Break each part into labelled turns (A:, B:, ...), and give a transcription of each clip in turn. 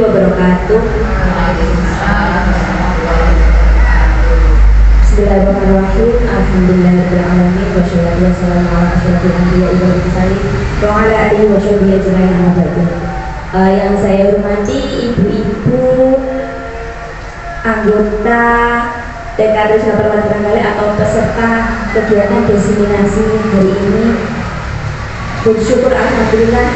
A: wabarakatuh. Bismillahirrahmanirrahim. Alhamdulillahirrahmanirrahim. Wassalatu wassalamu ala asyrofil anbiya'i wal mursalin wa ala alihi wa sahbihi ajma'in, amma ba'du. Yang saya hormati ibu-ibu anggota TKD Sahabat Barangkali atau peserta kegiatan diseminasi hari ini, bersyukur alhamdulillah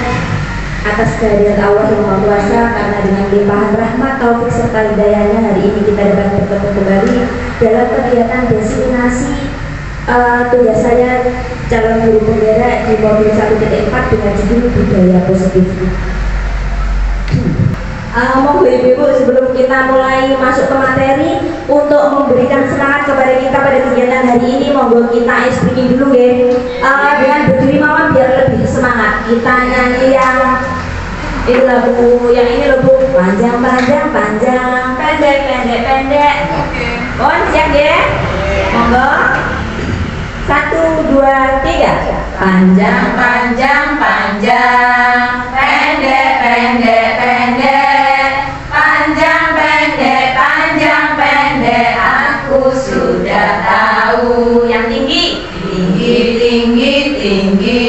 A: atas kehadiran Allah yang Maha Kuasa, karena dengan limpahan rahmat, taufik serta hidayahnya hari ini kita dapat bertemu kembali dalam kegiatan diseminasi tugas saya calon guru pembela di modul 1.4 dengan judul budaya positif. Monggo ibu-ibu, sebelum kita mulai masuk ke materi, untuk memberikan semangat kepada kita pada kegiatan hari ini, monggo kita speaking dulu ya, dengan berdiri mawon biar lebih semangat. Kita nyanyi yang itu lagu yang ini loh Bu, panjang panjang panjang, pendek pendek pendek. Mohon siap ya, monggo. 1, 2, 3. Panjang panjang panjang, pendek pendek pendek, panjang pendek panjang pendek, aku sudah tahu. Yang tinggi tinggi tinggi tinggi,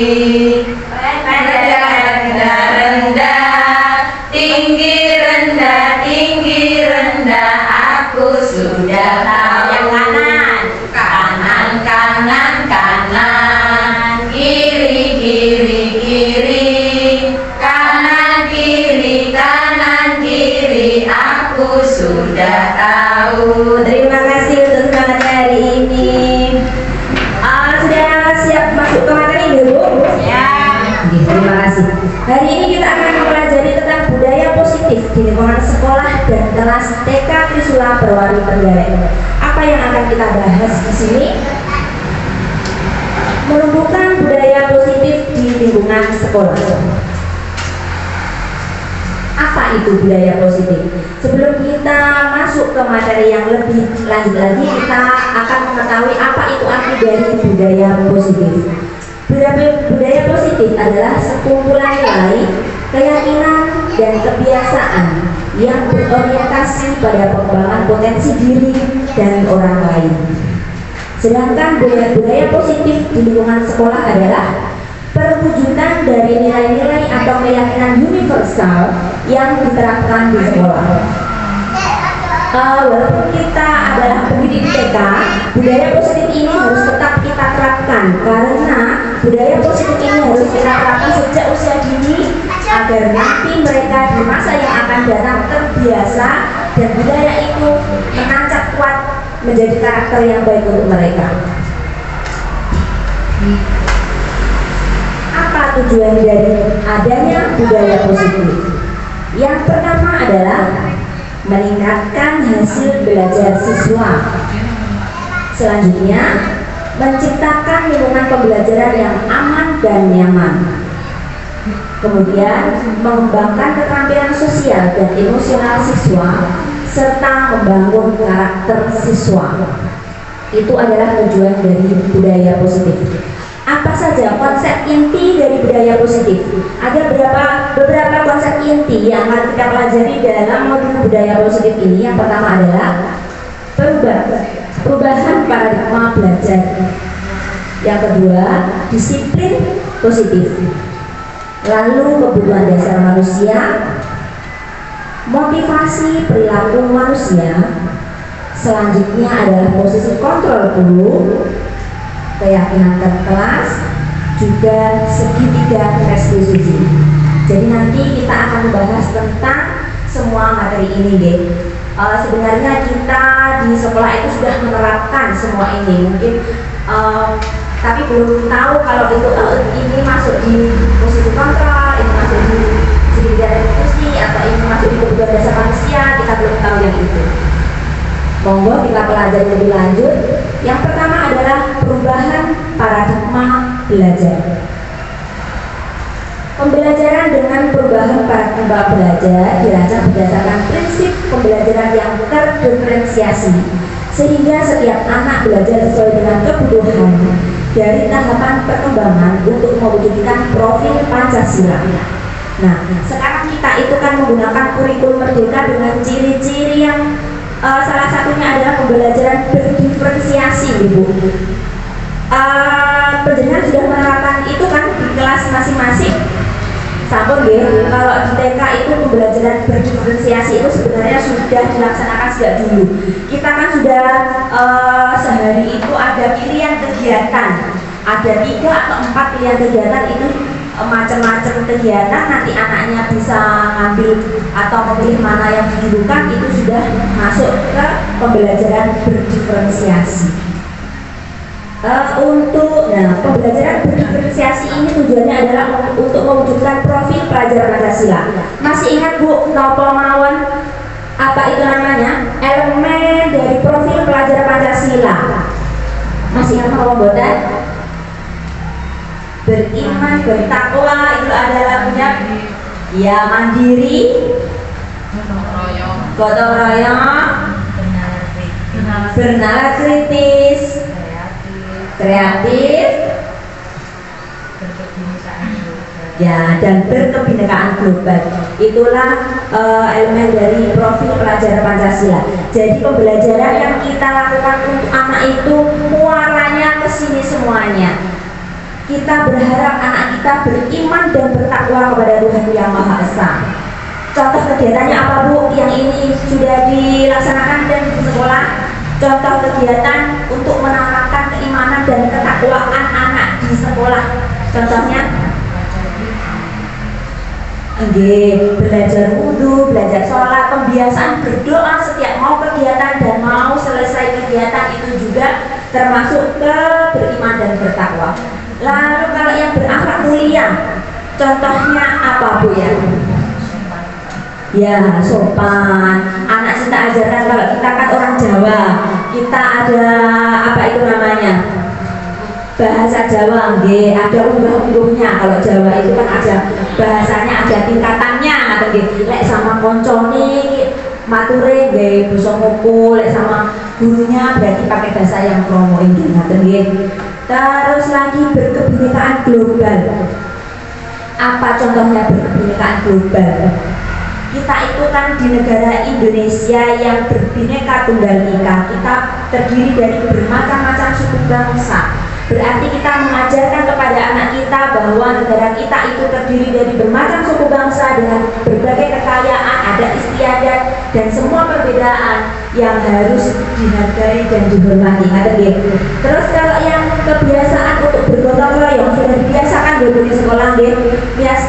A: pendek rendah rendah, tinggi rendah tinggi rendah, aku sudah tahu. Yang kanan kanan kanan kanan, kiri kiri kiri, kanan kiri kanan kiri, aku sudah tahu. Terima kasih untuk semangatnya hari ini. Sudah siap masuk ke materi dulu? Ya. Terima kasih. Hari ini kita akan mempelajari tentang budaya positif di lingkungan sekolah dan kelas TK Trisula Perwali Trenggalek. Apa yang akan kita bahas di sini? Menumbuhkan budaya positif di lingkungan sekolah. Apa itu budaya positif? Sebelum kita masuk ke materi yang lebih lanjut lagi, kita akan mengetahui apa itu arti dari budaya positif. Budaya positif adalah sekumpulan nilai, keyakinan, dan kebiasaan yang berorientasi pada pengembangan potensi diri dan orang lain. Sedangkan budaya positif di lingkungan sekolah adalah perwujudan dari nilai-nilai atau keyakinan universal yang diterapkan di sekolah. Walaupun kita adalah pendidik TK, budaya positif ini harus tetap kita terapkan, karena budaya positif ini harus kita terapkan sejak usia dini agar nanti mereka di masa yang akan datang terbiasa dan budaya itu menancap kuat menjadi karakter yang baik untuk mereka. Apa tujuan dari adanya budaya positif? Yang pertama adalah meningkatkan hasil belajar siswa. Selanjutnya, menciptakan lingkungan pembelajaran yang aman dan nyaman. Kemudian, mengembangkan keterampilan sosial dan emosional siswa serta membangun karakter siswa. Itu adalah tujuan dari budaya positif. Apa saja konsep inti dari budaya positif? Ada beberapa konsep inti yang akan kita pelajari dalam modul budaya positif ini. Yang pertama adalah perubahan paradigma belajar. Yang kedua, disiplin positif. Lalu kebutuhan dasar manusia, motivasi perilaku manusia. Selanjutnya adalah posisi kontrol guru, keyakinan terkelas, juga segitiga restitusi. Jadi nanti kita akan membahas tentang semua materi ini, deh. Sebenarnya kita di sekolah itu sudah menerapkan semua ini, mungkin tapi belum tahu kalau itu ini masuk di posisi kontrol, ini masuk di segitiga restitusi, atau ini masuk di kebutuhan dasar manusia. Kita belum tahu yang itu. Monggo kita pelajari lebih lanjut. Yang pertama adalah perubahan paradigma belajar. Pembelajaran dengan perubahan paradigma belajar dirancang berdasarkan prinsip pembelajaran yang terdiferensiasi, sehingga setiap anak belajar sesuai dengan kebutuhan dari tahapan perkembangan untuk mewujudkan profil Pancasila. Nah, sekarang kita itu kan menggunakan kurikulum merdeka dengan ciri-ciri yang salah satunya adalah pembelajaran berdiferensiasi, Ibu. Pendengar sudah menerapkan itu kan di kelas masing-masing. Sampun ya, kalau di TK itu pembelajaran berdiferensiasi itu sebenarnya sudah dilaksanakan sejak dulu. Kita kan sudah sehari itu ada pilihan kegiatan, ada 3 atau 4 pilihan kegiatan itu macam-macam kegiatan. Nanti anaknya bisa ngambil atau memilih mana yang dibutuhkan, itu sudah masuk ke pembelajaran berdiferensiasi. Pembelajaran berdiferensiasi ini tujuannya adalah untuk mewujudkan profil pelajar Pancasila. Masih ingat Bu, napa mawon apa itu namanya? Elemen dari profil pelajar Pancasila. Masih ingat mawon boten? Beriman, bertakwa, itu adalah punya ya mandiri, gotong royong, bernalar kritis, kreatif, ya, dan berkebinekaan global. Itulah elemen dari profil pelajar Pancasila. Jadi pembelajaran yang kita lakukan untuk anak itu muaranya ke sini semuanya. Kita berharap anak kita beriman dan bertakwa kepada Tuhan Yang Maha Esa. Contoh kegiatannya apa Bu? Yang ini sudah dilaksanakan dan di sekolah. Contoh kegiatan untuk menanamkan keimanan dan ketakwaan anak di sekolah. Contohnya, belajar wudhu, belajar sholat, pembiasaan berdoa setiap mau kegiatan dan mau selesai kegiatan itu juga termasuk ke beriman dan bertakwa. Lalu kalau yang berakhlak mulia, contohnya apa Bu ya? Ya, sopan. Anak kita ajarkan, kalau kita kan orang Jawa, kita ada apa itu namanya? Bahasa Jawa, ada unggah-unggahnya. Kalau Jawa itu kan ada bahasanya, ada tingkatannya, atau lek sama koncone mature nggih basa ngoko, lek sama gurunya berarti pakai bahasa yang kromo ini, ngaten nggih. Terus lagi berkebinekaan global. Apa contohnya berkebinekaan global? Kita itu kan di negara Indonesia yang berbineka tunggal ika. Kita terdiri dari bermacam-macam suku bangsa. Berarti kita mengajarkan kepada anak kita bahwa negara kita itu terdiri dari bermacam suku bangsa dengan berbagai kekayaan, adat istiadat, dan semua perbedaan yang harus dihargai dan dihormati. Terus kalau yang kebiasaan untuk bergotong royong sudah dibiasakan di sekolah,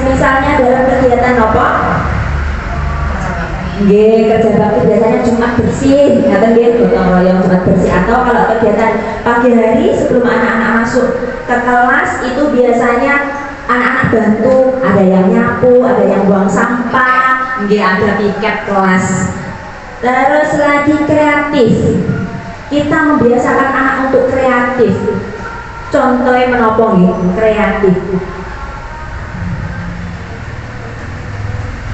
A: misalnya dalam kegiatan apa? Kerja bakti biasanya Jumat bersih, gotong royong Jumat bersih. Atau kalau kegiatan pagi hari sebelum anak-anak masuk ke kelas itu biasanya anak-anak bantu, ada yang nyapu, ada yang buang sampah, ada piket kelas. Terus lagi kreatif, kita membiasakan anak untuk kreatif. Contohnya menopong kreatif.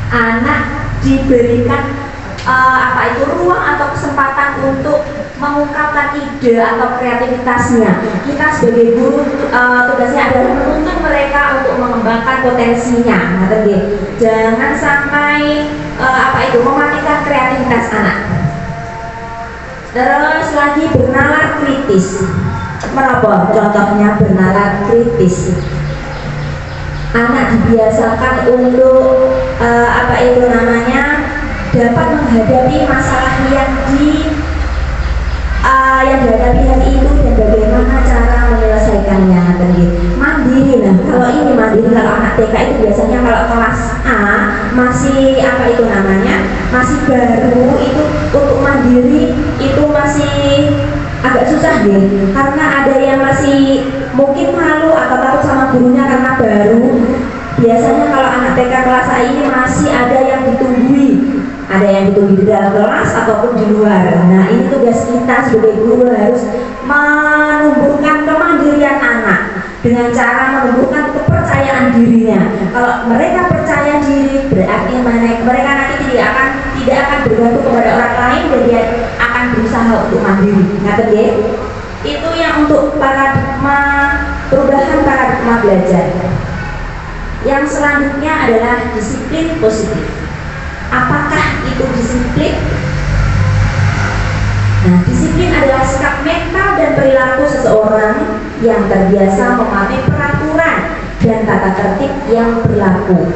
A: Anak diberikan ruang atau kesempatan untuk mengungkapkan ide atau kreativitasnya. Kita sebagai guru tugasnya adalah menuntun mereka untuk mengembangkan potensinya. Jangan sampai mematikan kreativitas anak. Terus lagi bernalar kritis. Menapa? Contohnya bernalar kritis. Anak dibiasakan untuk dapat menghadapi masalah yang dihadapi hari itu dan bagaimana cara menyelesaikannya. Mandiri. Nah, kalau ini mandiri, kalau anak TK itu biasanya kalau kelas A masih masih baru, itu untuk mandiri itu masih agak susah karena ada yang masih mungkin malu atau takut sama gurunya karena baru. Biasanya kalau anak TK kelas A ini masih ada yang ditunggu di dalam kelas ataupun di luar. Nah, ini tugas kita sebagai guru harus menumbuhkan kemandirian anak dengan cara menumbuhkan kepercayaan dirinya. Kalau mereka percaya diri, berarti mereka nanti tidak akan bergantung kepada orang lain dan dia akan berusaha untuk mandiri. Itu yang untuk perubahan paradigma belajar. Yang selanjutnya adalah disiplin positif. Apakah itu disiplin? Nah, disiplin adalah sikap mental dan perilaku seseorang yang terbiasa memahami peraturan dan tata tertib yang berlaku.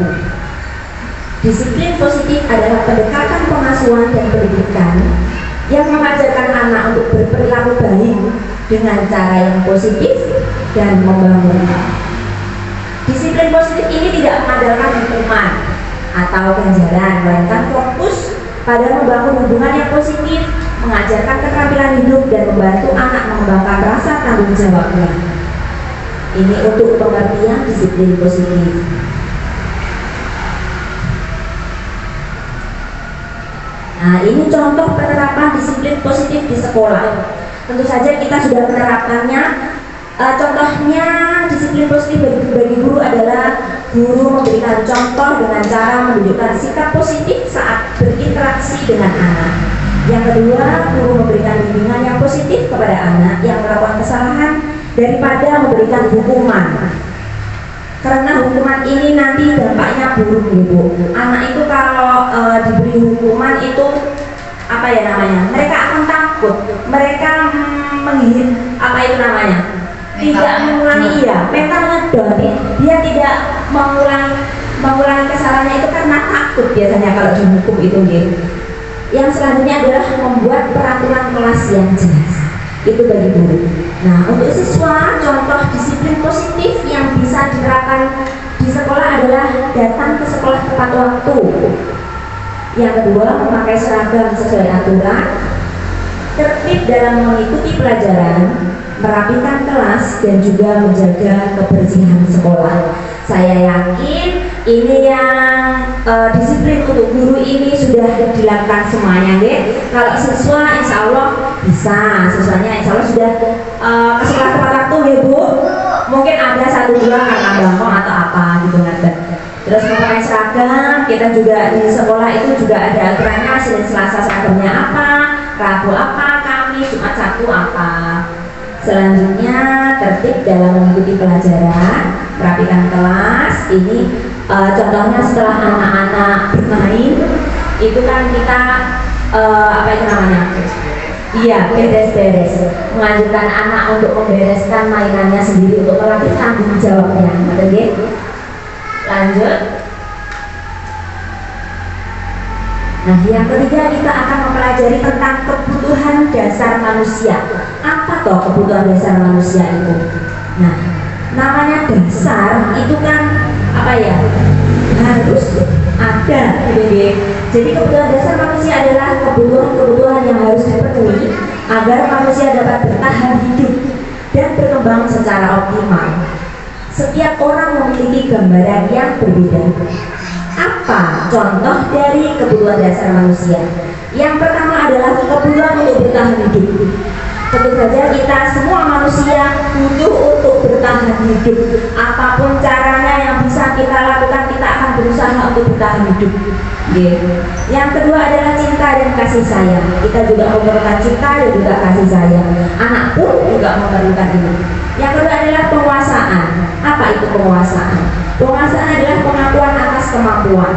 A: Disiplin positif adalah pendekatan pengasuhan dan pendidikan yang mengajarkan anak untuk berperilaku baik dengan cara yang positif dan membangun. Disiplin positif ini tidak mengandalkan hukuman atau ganjaran, melainkan fokus pada membangun hubungan yang positif, mengajarkan keterampilan hidup dan membantu anak mengembangkan rasa tanggung jawabnya. Ini untuk pengertian disiplin positif. Nah, ini contoh penerapan disiplin positif di sekolah. Tentu saja kita sudah menerapkannya. Contohnya disiplin positif bagi guru adalah guru memberikan contoh dengan cara menunjukkan sikap positif saat berinteraksi dengan anak. Yang kedua, guru memberikan bimbingan yang positif kepada anak yang melakukan kesalahan daripada memberikan hukuman. Karena hukuman ini nanti dampaknya buruk, Ibu. Anak itu kalau diberi hukuman itu apa ya namanya? Mereka akan takut. Mereka tidak mengulangi, mentalnya down. Dia tidak mengulangi kesalahannya itu karena takut biasanya kalau dihukum itu, gitu. Yang selanjutnya adalah membuat peraturan kelas yang jelas. Itu bagi guru. Nah, untuk siswa, contoh disiplin positif yang bisa diterapkan di sekolah adalah datang ke sekolah tepat waktu. Yang kedua, memakai seragam sesuai aturan, tertib dalam mengikuti pelajaran, merapikan kelas, dan juga menjaga kebersihan sekolah. Saya yakin ini yang disiplin untuk guru ini sudah dilakukan semuanya, deh. Kalau siswa, insya Allah bisa. Siswanya insya Allah sudah ke sekolah tepat waktu, ya Bu. Mungkin ada 1-2 karena bangkong atau apa gitu nanti. Terus memakai seragam, kita juga di sekolah itu juga ada aturannya. Senin Selasa seragamnya apa, Rabu apa, Kamis, Jumat, Sabtu apa. Selanjutnya tertib dalam mengikuti pelajaran, merapikan kelas. Ini contohnya setelah anak-anak bermain, itu kan kita apa itu namanya? Iya, beres-beres. Mengajukan anak untuk membereskan mainannya sendiri untuk melatih tanggung jawabnya. Oke? Lanjut. Nah, yang ketiga kita akan mempelajari tentang kebutuhan dasar manusia. Apa toh kebutuhan dasar manusia itu? Nah, namanya dasar itu kan apa ya? Harus ada, gitu. Jadi kebutuhan dasar manusia adalah kebutuhan-kebutuhan yang harus dipenuhi agar manusia dapat bertahan hidup dan berkembang secara optimal. Setiap orang memiliki gambaran yang berbeda. Apa contoh dari kebutuhan dasar manusia? Yang pertama adalah kebutuhan untuk bertahan hidup. Tentu saja kita semua manusia butuh untuk bertahan hidup. Apapun caranya yang bisa kita lakukan, kita akan berusaha untuk bertahan hidup. Yang kedua adalah cinta dan kasih sayang. Kita juga memerlukan cinta dan juga kasih sayang. Anak pun juga memerlukan ini. Yang kedua adalah penguasaan. Apa itu penguasaan? Penguasaan adalah pengakuan atas kemampuan.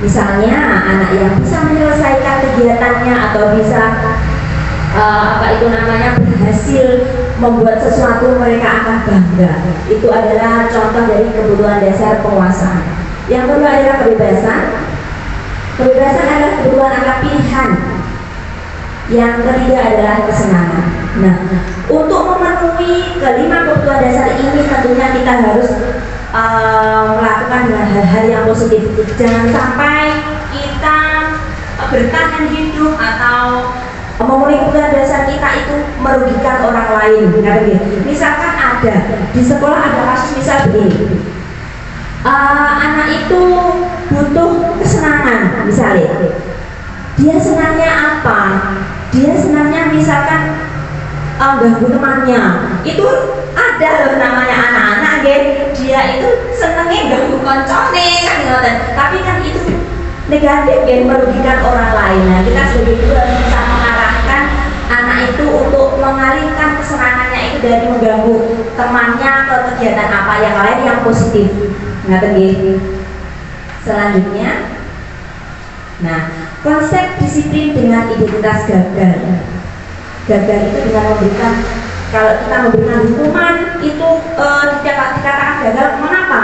A: Misalnya anak yang bisa menyelesaikan kegiatannya atau bisa berhasil membuat sesuatu, mereka akan bangga. Itu adalah contoh dari kebutuhan dasar penguasaan. Yang kedua adalah kebebasan. Kebebasan adalah kebutuhan akan pilihan. Yang ketiga adalah kesenangan. Nah, untuk memenuhi kelima kebutuhan dasar ini tentunya kita harus melakukan hal-hal yang positif. Jangan sampai kita bertahan hidup atau memenuhi kebutuhan dasar kita itu merugikan orang lain. Misalkan ada di sekolah ada kasus misal begini, anak itu butuh kesenangan, misalnya dia senangnya apa? Dia senangnya misalkan ganggu temannya. Itu ada loh namanya anak-anak, dia itu senangnya ganggu koncone kan, tapi kan itu negatif, merugikan orang lain. Nah, kita sebagai guru harus bisa mengarahkan anak itu untuk mengalihkan kesenangannya itu dari mengganggu temannya ke kegiatan apa yang lain yang positif. Ngaten nggih. Selanjutnya, nah, konsep disiplin dengan identitas gagal. Gagal itu dengan memberikan, kalau kita memberikan hukuman itu dikatakan gagal. Kenapa?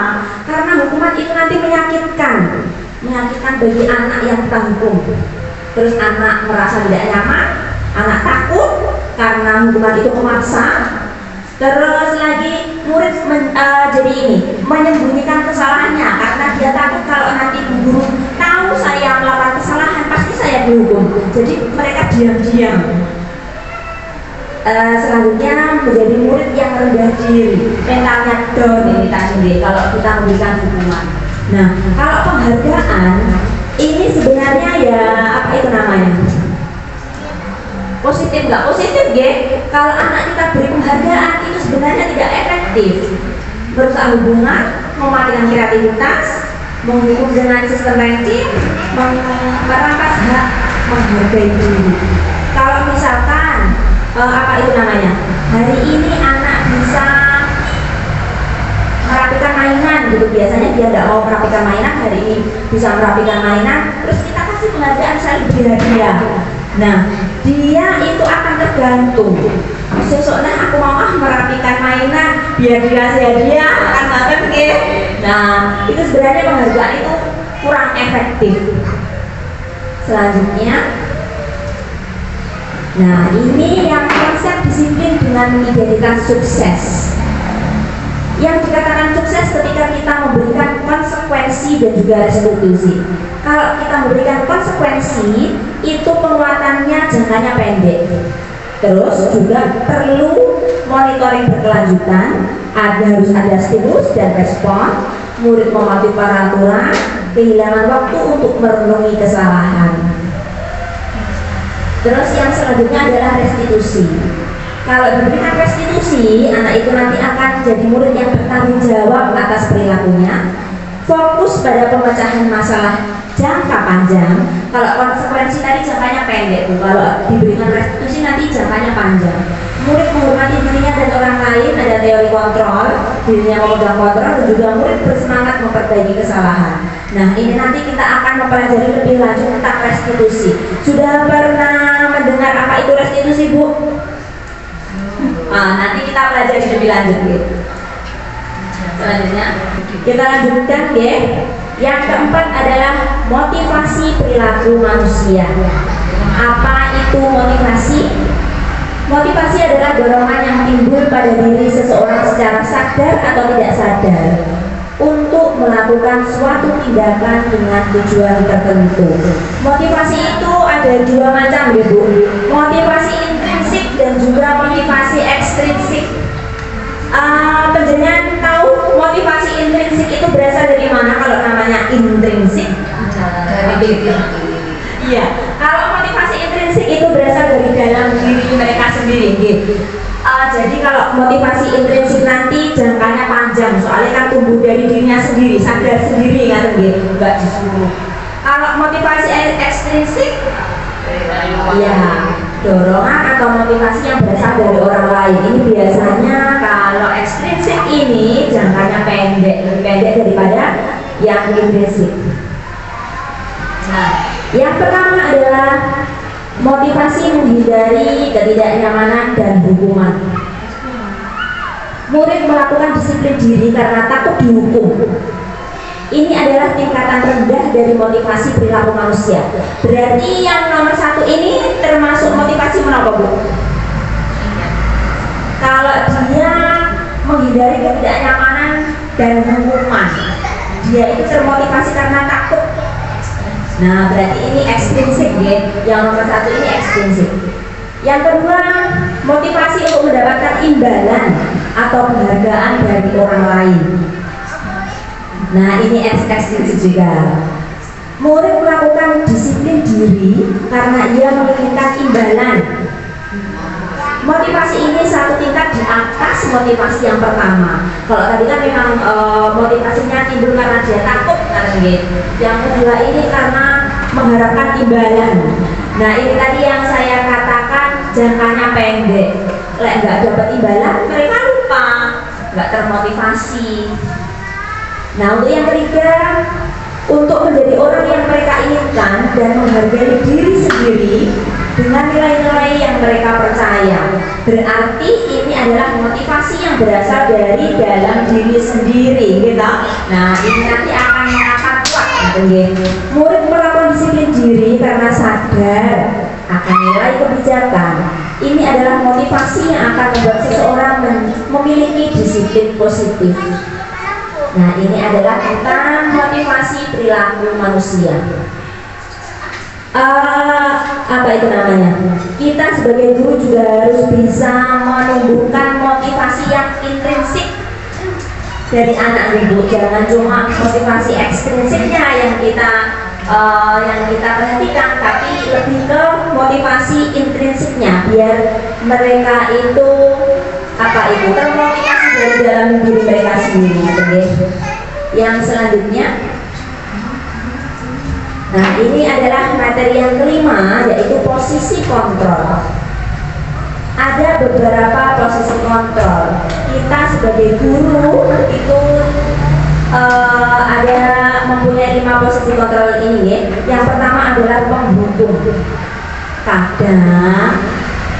A: Karena hukuman itu nanti menyakitkan bagi anak yang kita hukum. Terus anak merasa tidak nyaman, anak takut karena hukuman itu memaksa. Terus lagi murid jadi ini menyembunyikan kesalahannya karena dia takut kalau nanti guru tahu saya melakukan kesalahan pasti saya dihukum. Jadi mereka diam-diam. Selanjutnya menjadi murid yang rendah diri, mentalnya down ini tadi kalau kita memberikan hukuman. Nah, kalau penghargaan ini sebenarnya ya apa itu namanya? Positif nggak positif ya? Kalau anak kita beri penghargaan itu sebenarnya tidak efektif. Merusak hubungan, mematikan kreativitas, menghukum dengan sistem ranking, merampas hak menghargai diri. Kalau misalkan apa itu namanya? Hari ini anak bisa merapikan mainan gitu, biasanya dia tidak mau merapikan mainan, hari ini bisa merapikan mainan, terus kita kasih penghargaan, misalnya beri hadiah. Nah, dia itu akan tergantung. Sesuknya aku mau merapikan mainan biar dikasih hadiah, akan banget gitu. Nah, itu sebenarnya penghargaan itu kurang efektif. Selanjutnya, nah ini yang konsep disiplin dengan identitas sukses. Yang dikatakan sukses ketika kita memberikan konsekuensi dan juga restitusi. Kalau kita memberikan konsekuensi, itu penguatannya jangkanya pendek. Terus juga perlu monitoring berkelanjutan, harus ada stimulus dan respon, murid mematuhi peraturan, kehilangan waktu untuk merenungi kesalahan. Terus yang selanjutnya adalah restitusi. Kalau diberikan restitusi, anak itu nanti akan jadi murid yang bertanggung jawab atas perilakunya, fokus pada pemecahan masalah jangka panjang. Kalau konsekuensi tadi jangkanya pendek, kalau diberikan restitusi nanti jangkanya panjang. Murid menghormati dirinya dan orang lain, ada teori kontrol, dirinya memegang kontrol, dan juga murid bersemangat memperbaiki kesalahan. Nah, ini nanti kita akan mempelajari lebih lanjut tentang restitusi. Sudah pernah mendengar apa itu restitusi, Bu? Nanti kita pelajari lebih lanjut gitu. Selanjutnya kita lanjutkan ya. Yang keempat adalah motivasi perilaku manusia. Apa itu motivasi? Motivasi adalah dorongan yang timbul pada diri seseorang secara sadar atau tidak sadar untuk melakukan suatu tindakan dengan tujuan tertentu. Motivasi itu ada dua macam ya Bu. Motivasi intrinsik dan juga motivasi ekstrinsik. Penjenengan tahu motivasi intrinsik itu berasal dari mana? Kalau namanya intrinsik dari diri. Iya. Kalau motivasi intrinsik itu berasal dari dalam diri mereka sendiri. Jadi kalau motivasi intrinsik nanti jangkanya panjang, soalnya kan tumbuh dari dirinya sendiri, sadar sendiri kan gitu, nggak disuruh. Kalau motivasi ekstrinsik, ya dorongan atau motivasi yang berasal dari orang lain. Ini biasanya kalau ekstrinsik ini jangkanya pendek, lebih pendek daripada yang intrinsik. Nah, yang pertama adalah motivasi menghindari ketidaknyamanan dan hukuman. Murid melakukan disiplin diri karena takut dihukum. Ini adalah tingkatan rendah dari motivasi perilaku manusia. Berarti yang nomor satu ini termasuk motivasi menapa, Bu? Kalau dia menghindari ketidaknyamanan dan hukuman, dia itu termotivasi karena takut. Nah, berarti ini ekstrinsik ya. Yang nomor satu ini ekstrinsik. Yang kedua, motivasi untuk mendapatkan imbalan atau penghargaan dari orang lain. Nah, ini ekstrinsik juga. Murid melakukan disiplin diri karena ia menginginkan imbalan. Motivasi ini satu tingkat di atas motivasi yang pertama. Kalau tadi kan memang motivasinya timbul karena dia takut kan gitu. Yang kedua ini karena mengharapkan imbalan. Nah, ini tadi yang saya katakan jangkanya pendek. Lek nggak dapat imbalan, mereka lupa, nggak termotivasi. Nah, untuk yang ketiga, untuk menjadi orang yang mereka inginkan dan menghargai diri sendiri dengan nilai-nilai yang mereka percaya. Berarti ini adalah motivasi yang berasal dari dalam diri sendiri, gitu. Nah, ini nanti akan mengangkat kuat. Murid melakukan disiplin diri karena sadar akan nilai kebijakan. Ini adalah motivasi yang akan membuat seseorang memiliki disiplin positif. Nah, ini adalah tentang motivasi perilaku manusia. Apa itu namanya? Kita sebagai guru juga harus bisa menumbuhkan motivasi yang intrinsik dari anak ibu. Jangan cuma motivasi ekstrinsiknya yang kita perhatikan, tapi lebih ke motivasi intrinsiknya, biar mereka itu termotivasi dari dalam diri mereka sendiri. Okay? Yang selanjutnya, nah ini adalah materi yang kelima, yaitu posisi kontrol. Ada beberapa posisi kontrol. Kita sebagai guru itu ada mempunyai 5 posisi kontrol ini ya. Yang pertama adalah penghukum. Kadang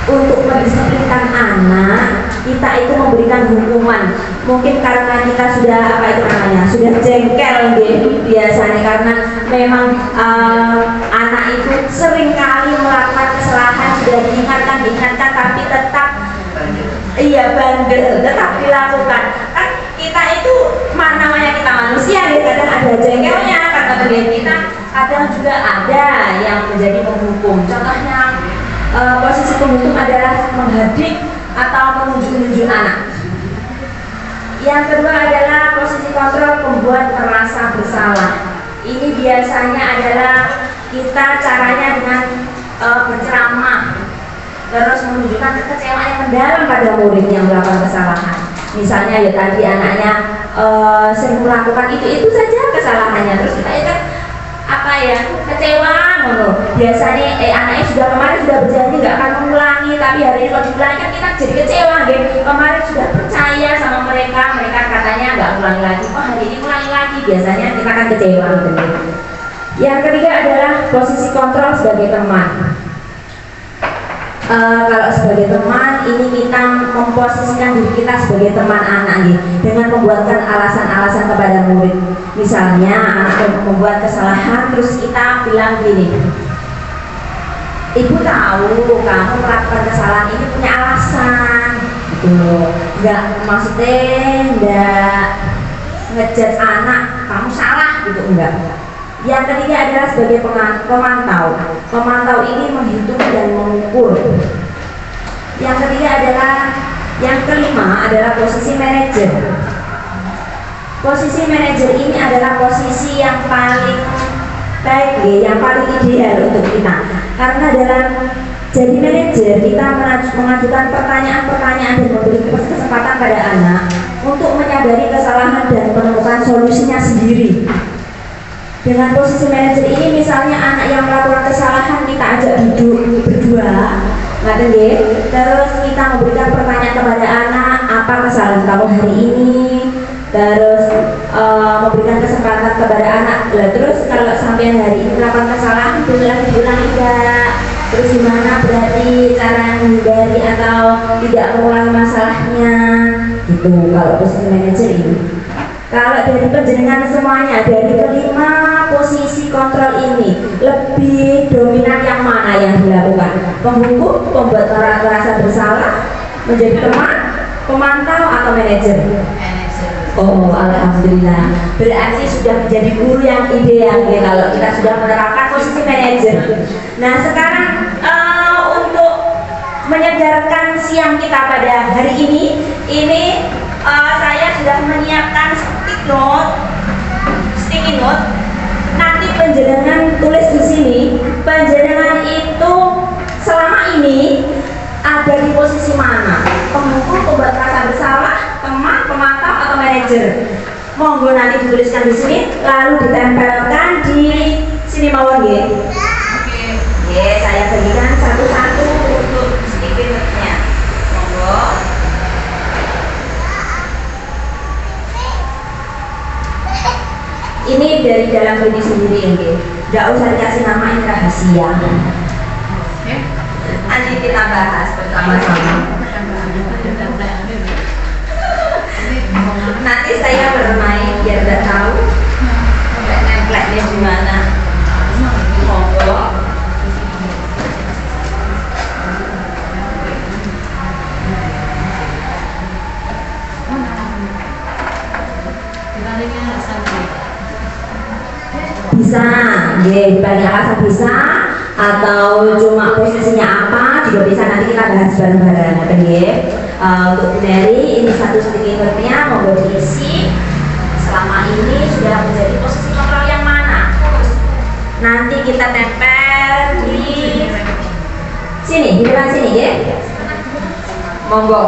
A: untuk mendisiplinkan anak, kita itu memberikan hukuman. Mungkin karena kita sudah sudah jengkel biasanya, karena memang anak itu sering kali melakukan kesalahan, sudah diingatkan tapi tetap bandel, tetap dilakukan. Kan kita itu namanya kita manusia ya, kadang ada jengkelnya karena bagian kita, kadang juga ada yang menjadi penghukum. Contohnya posisi penghukum adalah menghadik atau menunjuk-nunjuk anak. Yang kedua adalah posisi kontrol, membuat merasa bersalah. Ini biasanya adalah kita caranya dengan berceramah, terus menunjukkan kekecewaan yang mendalam pada murid yang melakukan kesalahan. Misalnya ya tadi anaknya sering melakukan itu saja kesalahannya, terus kita itu kecewa. Biasanya anaknya kemarin sudah berjanji nggak akan mengulangi, tapi hari ini kalau diulangi kan kita jadi kecewa. Kemarin sudah percaya sama mereka katanya nggak ulangi lagi, hari ini ulangi lagi, biasanya kita akan kecewa. Yang ketiga adalah posisi kontrol sebagai teman. Kalau sebagai teman, ini kita memposisikan diri kita sebagai teman anak dengan membuatkan alasan-alasan kepada murid. Misalnya anak membuat kesalahan, terus kita bilang gini, ibu tahu kamu melakukan kesalahan ini punya alasan, nggak ngejudge anak kamu salah enggak. Yang ketiga adalah sebagai pemantau. Pemantau ini menghitung dan mengukur. Yang kelima adalah posisi manajer. Posisi manajer ini adalah posisi yang paling baik, yang paling ideal untuk kita. Karena dalam jadi manajer, kita mengajukan pertanyaan-pertanyaan dan memberi kesempatan pada anak untuk menyadari kesalahan dan menemukan solusinya sendiri. Dengan posisi manajer ini, misalnya anak yang melakukan kesalahan, kita ajak duduk berdua, terus kita memberikan pertanyaan kepada anak, apa kesalahan kamu hari ini, terus memberikan kesempatan kepada anak. Terus kalau sampai hari ini melakukan kesalahan, diulangi enggak? Terus gimana berarti cara menghindari atau tidak mengulangi masalahnya? Gitu kalau posisi manajer ini. Kalau dari penjaringan semuanya, dari kelima posisi kontrol ini, lebih dominan yang mana yang dilakukan? Penghukum, pembuat orang merasa bersalah, menjadi teman, pemantau, atau manajer? Oh, alhamdulillah. Berarti sudah menjadi guru yang ideal ya, kalau kita sudah menerapkan posisi manajer. Nah, sekarang untuk menyegarkan siang kita pada hari ini saya sudah menyiapkan sticky note. Nanti penjenengan tulis di sini, penjenengan itu selama ini ada di posisi mana? Penghukum, pembuat rasa bersalah, teman, pemantau, atau manajer? Monggo nanti dituliskan di sini, lalu ditempelkan di sini mawon ya. Oke, saya bagikan satu-satu untuk sticky note-nya. Monggo. dalam diri sendiri ini. Nggak usah dikasih nama, ini rahasia. Nanti kita bahas bersama-sama. Nanti saya bermain biar udah tahu template-nya gimana. Monggo. Bisa, dibagi alasan bisa, atau cuma posisinya apa juga bisa, nanti kita bahas bareng-bareng. Untuk Bu Mary, ini satu sticky note-nya mau diisi. Selama ini sudah menjadi posisi kontrol yang mana? Nanti kita tempel di sini, di depan sini ya. Monggo.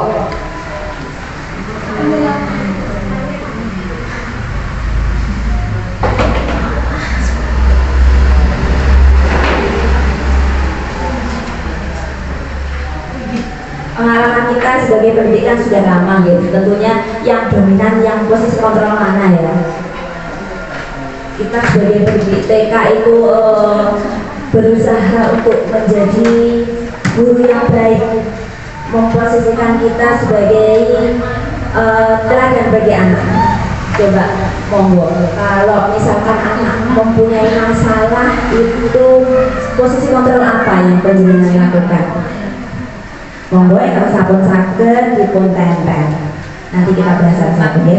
A: Pengalaman kita sebagai pendidikan sudah lama gitu. Tentunya yang dominan yang posisi kontrol mana ya? Kita sebagai pendidik TK itu berusaha untuk menjadi guru yang baik, memposisikan kita sebagai teladan bagi anak. Coba monggo, kalau misalkan anak mempunyai masalah itu posisi kontrol apa yang penjenengan lakukan? Monggo kalau sabun saged dipun tempel. Nanti kita bahas satu ya.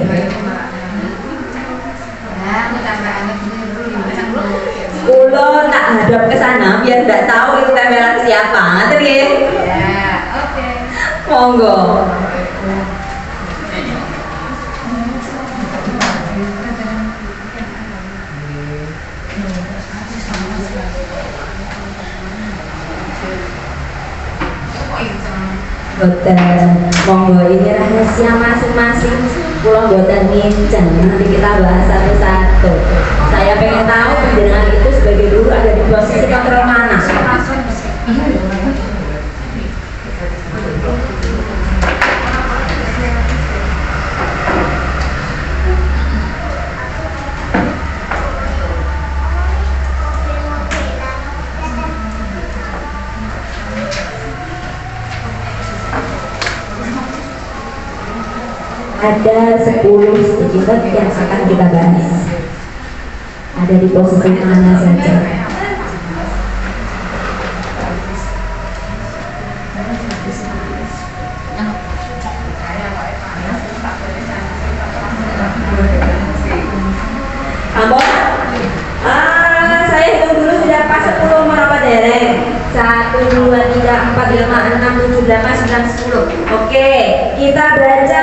A: Kulo tak hadap ke sana biar tidak tahu itu tempelan siapa. Ngerti ya? Ya, oke. Monggo. Boten, monggo ini rahasia masing-masing. Pulau boten ngincen, nanti kita bahas satu-satu. Saya pengen tahu penjenengan itu sebagai guru ada di posisi kontrol mana? Ada 10 sticky note yang akan kita bahas. Ada di posisi mana saja. Ambon? Saya hitung dulu sudah pas 10 merapa dereng. 1, 2, 3, 4, 5, 6, 7, 8, 9, 10. Oke, kita baca.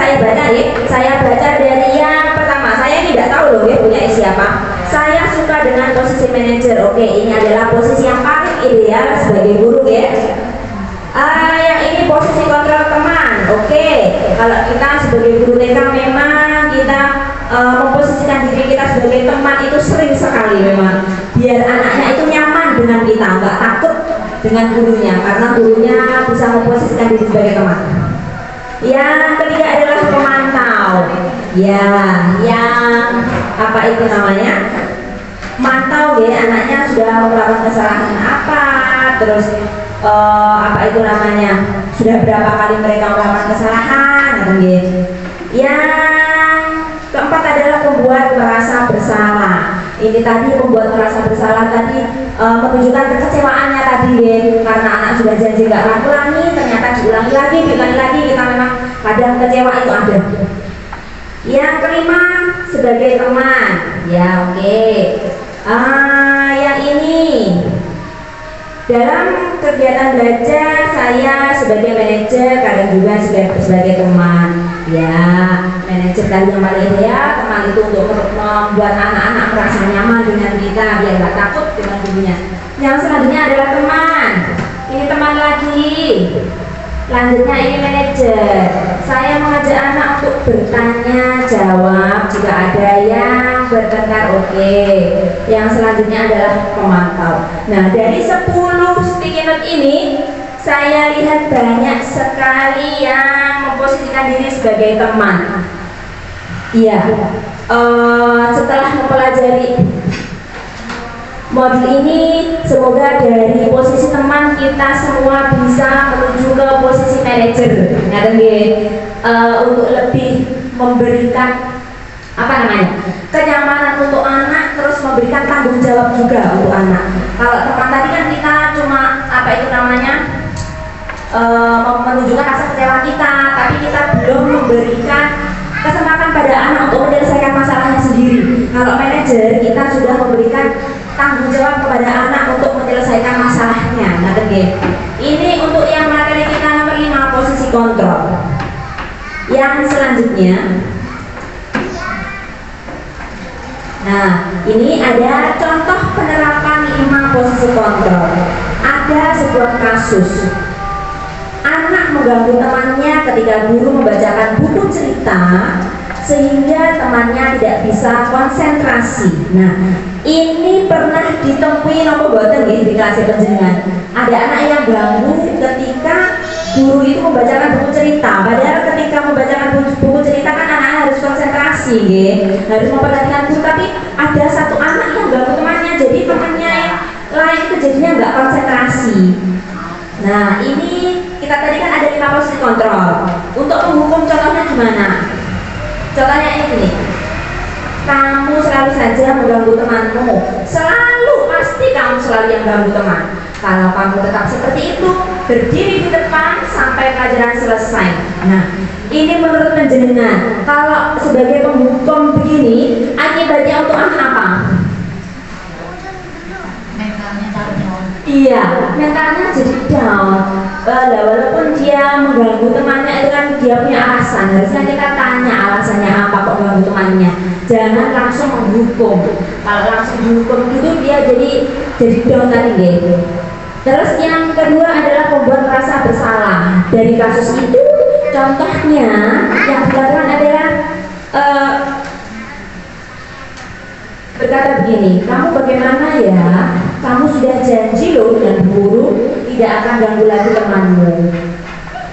A: Saya baca dari yang pertama. Saya tidak tahu loh ya punya siapa. Saya suka dengan posisi manajer. Oke, ini adalah posisi yang paling ideal sebagai guru ya. Yang ini posisi kontrol teman. Oke, kalau kita sebagai guru TK memang kita memposisikan diri kita sebagai teman itu sering sekali memang. Biar anaknya itu nyaman dengan kita, nggak takut dengan gurunya, karena gurunya bisa memposisikan diri sebagai teman. Yang ketiga adalah pemantau. Ya, yang apa itu namanya? Mantau ya, anaknya sudah melakukan kesalahan apa, terus apa itu namanya? Sudah berapa kali mereka melakukan kesalahan, gitu. Yang keempat adalah pembuat merasa bersalah. Ini tadi pembuat merasa bersalah tadi menunjukkan kekecewaannya tadi ya, karena anak sudah janji nggak ulangi, ternyata diulangi lagi, kita memang kadang kecewa itu ada. Yang kelima sebagai teman, ya oke. Yang ini dalam kegiatan belajar saya sebagai manajer, kadang juga sebagai teman. Ya, manajer tadi yang paling ideal, teman itu untuk membuat anak-anak merasa nyaman dengan kita, biar nggak takut dengan gurunya. Yang selanjutnya adalah teman. Ini teman lagi. Selanjutnya ini manajer. Saya mengajak anak untuk bertanya jawab jika ada yang bertengkar, oke. Yang selanjutnya adalah pemantau. Nah, dari 10 sticky note ini saya lihat banyak sekali yang memposisikan diri sebagai teman. Iya, setelah mempelajari modul ini, semoga dari posisi teman kita semua bisa menuju ke posisi manajer, untuk lebih memberikan kenyamanan untuk anak, terus memberikan tanggung jawab juga untuk anak. Kalau teman tadi kan kita cuma menunjukkan rasa kecewa kita, tapi kita belum memberikan kesempatan pada anak untuk menyelesaikan masalahnya sendiri. Kalau manajer, kita sudah memberikan tanggung jawab kepada anak untuk menyelesaikan masalahnya. Ini untuk yang materi kita nomor 5, posisi kontrol. Yang selanjutnya, nah ini ada contoh penerapan 5 posisi kontrol. Ada sebuah kasus anak mengganggu temannya ketika guru membacakan buku cerita sehingga temannya tidak bisa konsentrasi. Nah, ini pernah ditemui nopo boten di kelas panjenengan. Ada anak yang ganggu ketika guru itu membacakan buku cerita. Padahal ketika membacakan buku cerita kan anak harus konsentrasi, harus memperhatikan guru. Tapi ada satu anak yang ganggu temannya, jadi temannya yang lain itu jadinya nggak konsentrasi. Nah, ini kita tadi kan ada 5 posisi kontrol. Untuk menghukum contohnya gimana? Contohnya ini, kamu selalu saja mengganggu temanmu, pasti kamu selalu yang ganggu teman. Kalau kamu tetap seperti itu, berdiri di depan sampai pelajaran selesai. Nah, ini menurut panjenengan, kalau sebagai penghukum begini, akibatnya untuk anak apa? Iya, mentalnya jadi down. Walaupun dia mengganggu temannya, itu kan dia punya alasan. Harusnya kita tanya alasannya apa kok mengganggu temannya. Jangan langsung menghukum. Kalau langsung dihukum gitu dia jadi down tadi gitu. Terus yang kedua adalah membuat merasa bersalah. Dari kasus itu, contohnya yang dilakukan adalah berkata begini, kamu bagaimana ya? Kamu sudah janji loh dengan guru tidak akan ganggu lagi temanmu.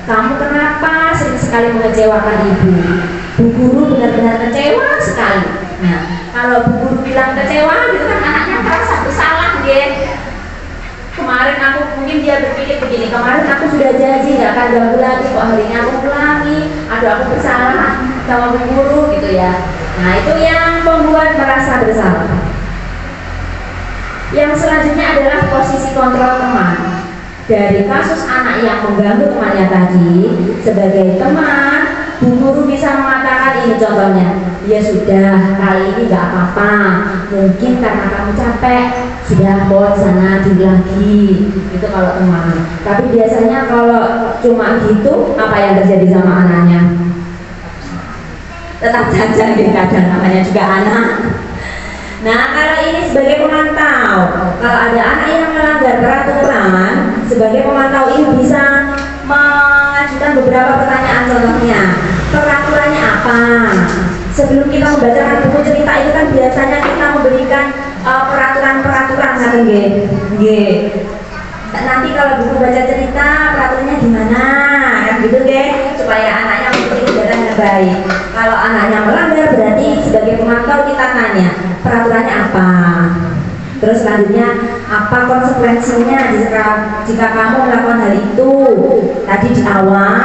A: Kamu kenapa sering sekali mengecewakan ibu? Bu guru benar-benar kecewa sekali. Nah, kalau bu guru bilang kecewa, itu kan anaknya merasa bersalah, Kemarin aku mungkin dia berpikir begini, kemarin aku sudah janji tidak akan ganggu lagi, kok hari ini aku ulangi, aduh aku bersalah sama bu guru gitu ya. Nah, itu yang membuat merasa bersalah. Yang selanjutnya adalah posisi kontrol teman. Dari kasus anak yang mengganggu temannya tadi, sebagai teman, bu guru bisa mengatakan ini contohnya, ya sudah, kali ini nggak apa-apa, mungkin karena kamu capek, sudah bawa sana dulu lagi, itu kalau teman. Tapi biasanya kalau cuma gitu, apa yang terjadi sama anaknya? Tetap saja kadang namanya juga anak. Nah, kalau ini sebagai pemantau, kalau ada anak yang melanggar peraturan, sebagai pemantau ini bisa mengajukan beberapa pertanyaan. Contohnya, peraturannya apa? Sebelum kita membacakan buku cerita itu kan biasanya kita memberikan peraturan-peraturan, nanti kalau buku baca cerita peraturannya gimana, kan gitu supaya anaknya mengikuti kegiatan yang baik. Kalau anaknya melanggar, berarti sebagai pemantau kita tanya peraturannya apa. Terus selanjutnya, apa konsekuensinya jika kamu melakukan hal itu? Tadi di awal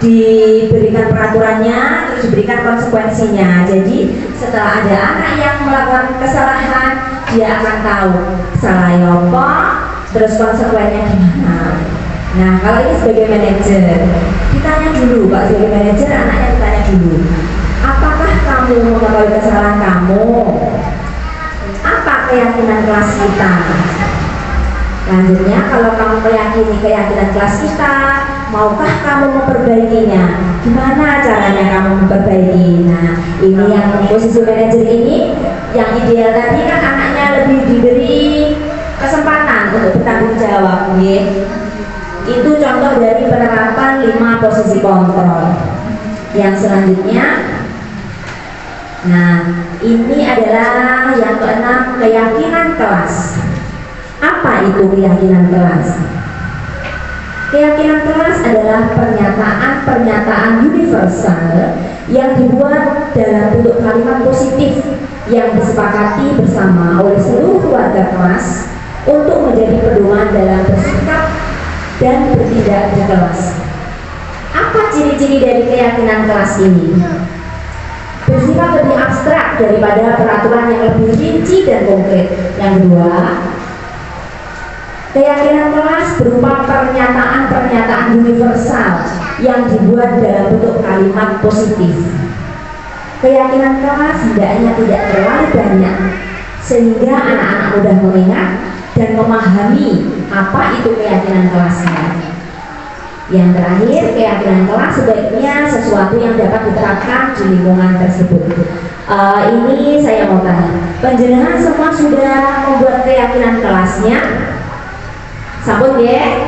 A: diberikan peraturannya, terus diberikan konsekuensinya. Jadi setelah ada anak yang melakukan kesalahan, dia akan tahu salahnya apa, terus konsekuensinya gimana. Nah, kalau ini sebagai manajer, ditanya dulu, Pak, sebagai manajer anaknya ditanya dulu, apakah kamu mengetahui kesalahan kamu? Apa keyakinan kelas kita? Lanjutnya, kalau kamu meyakini keyakinan kelas kita, maukah kamu memperbaikinya? Gimana caranya kamu memperbaiki? Nah, ini yang posisi manajer ini, yang ideal tadi kan anaknya lebih diberi kesempatan untuk bertanggung jawab, Itu contoh dari penerapan 5 posisi kontrol. Yang selanjutnya, nah ini adalah yang keenam, keyakinan kelas. Apa itu keyakinan kelas? Keyakinan kelas adalah pernyataan-pernyataan universal yang dibuat dalam bentuk kalimat positif yang disepakati bersama oleh seluruh warga kelas untuk menjadi pedoman dalam bersikap dan bertindak di kelas. Apa ciri-ciri dari keyakinan kelas ini? Bersifat lebih abstrak daripada peraturan yang lebih rinci dan konkret. Yang kedua, keyakinan kelas berupa pernyataan-pernyataan universal yang dibuat dalam bentuk kalimat positif. Keyakinan kelas hendaknya tidak terlalu banyak sehingga anak-anak mudah mengingat dan memahami apa itu keyakinan kelasnya. Yang terakhir, keyakinan kelas sebaiknya sesuatu yang dapat diterapkan di lingkungan tersebut. Ini saya mau tanya, panjenengan semua sudah membuat keyakinan kelasnya? Sampun ya?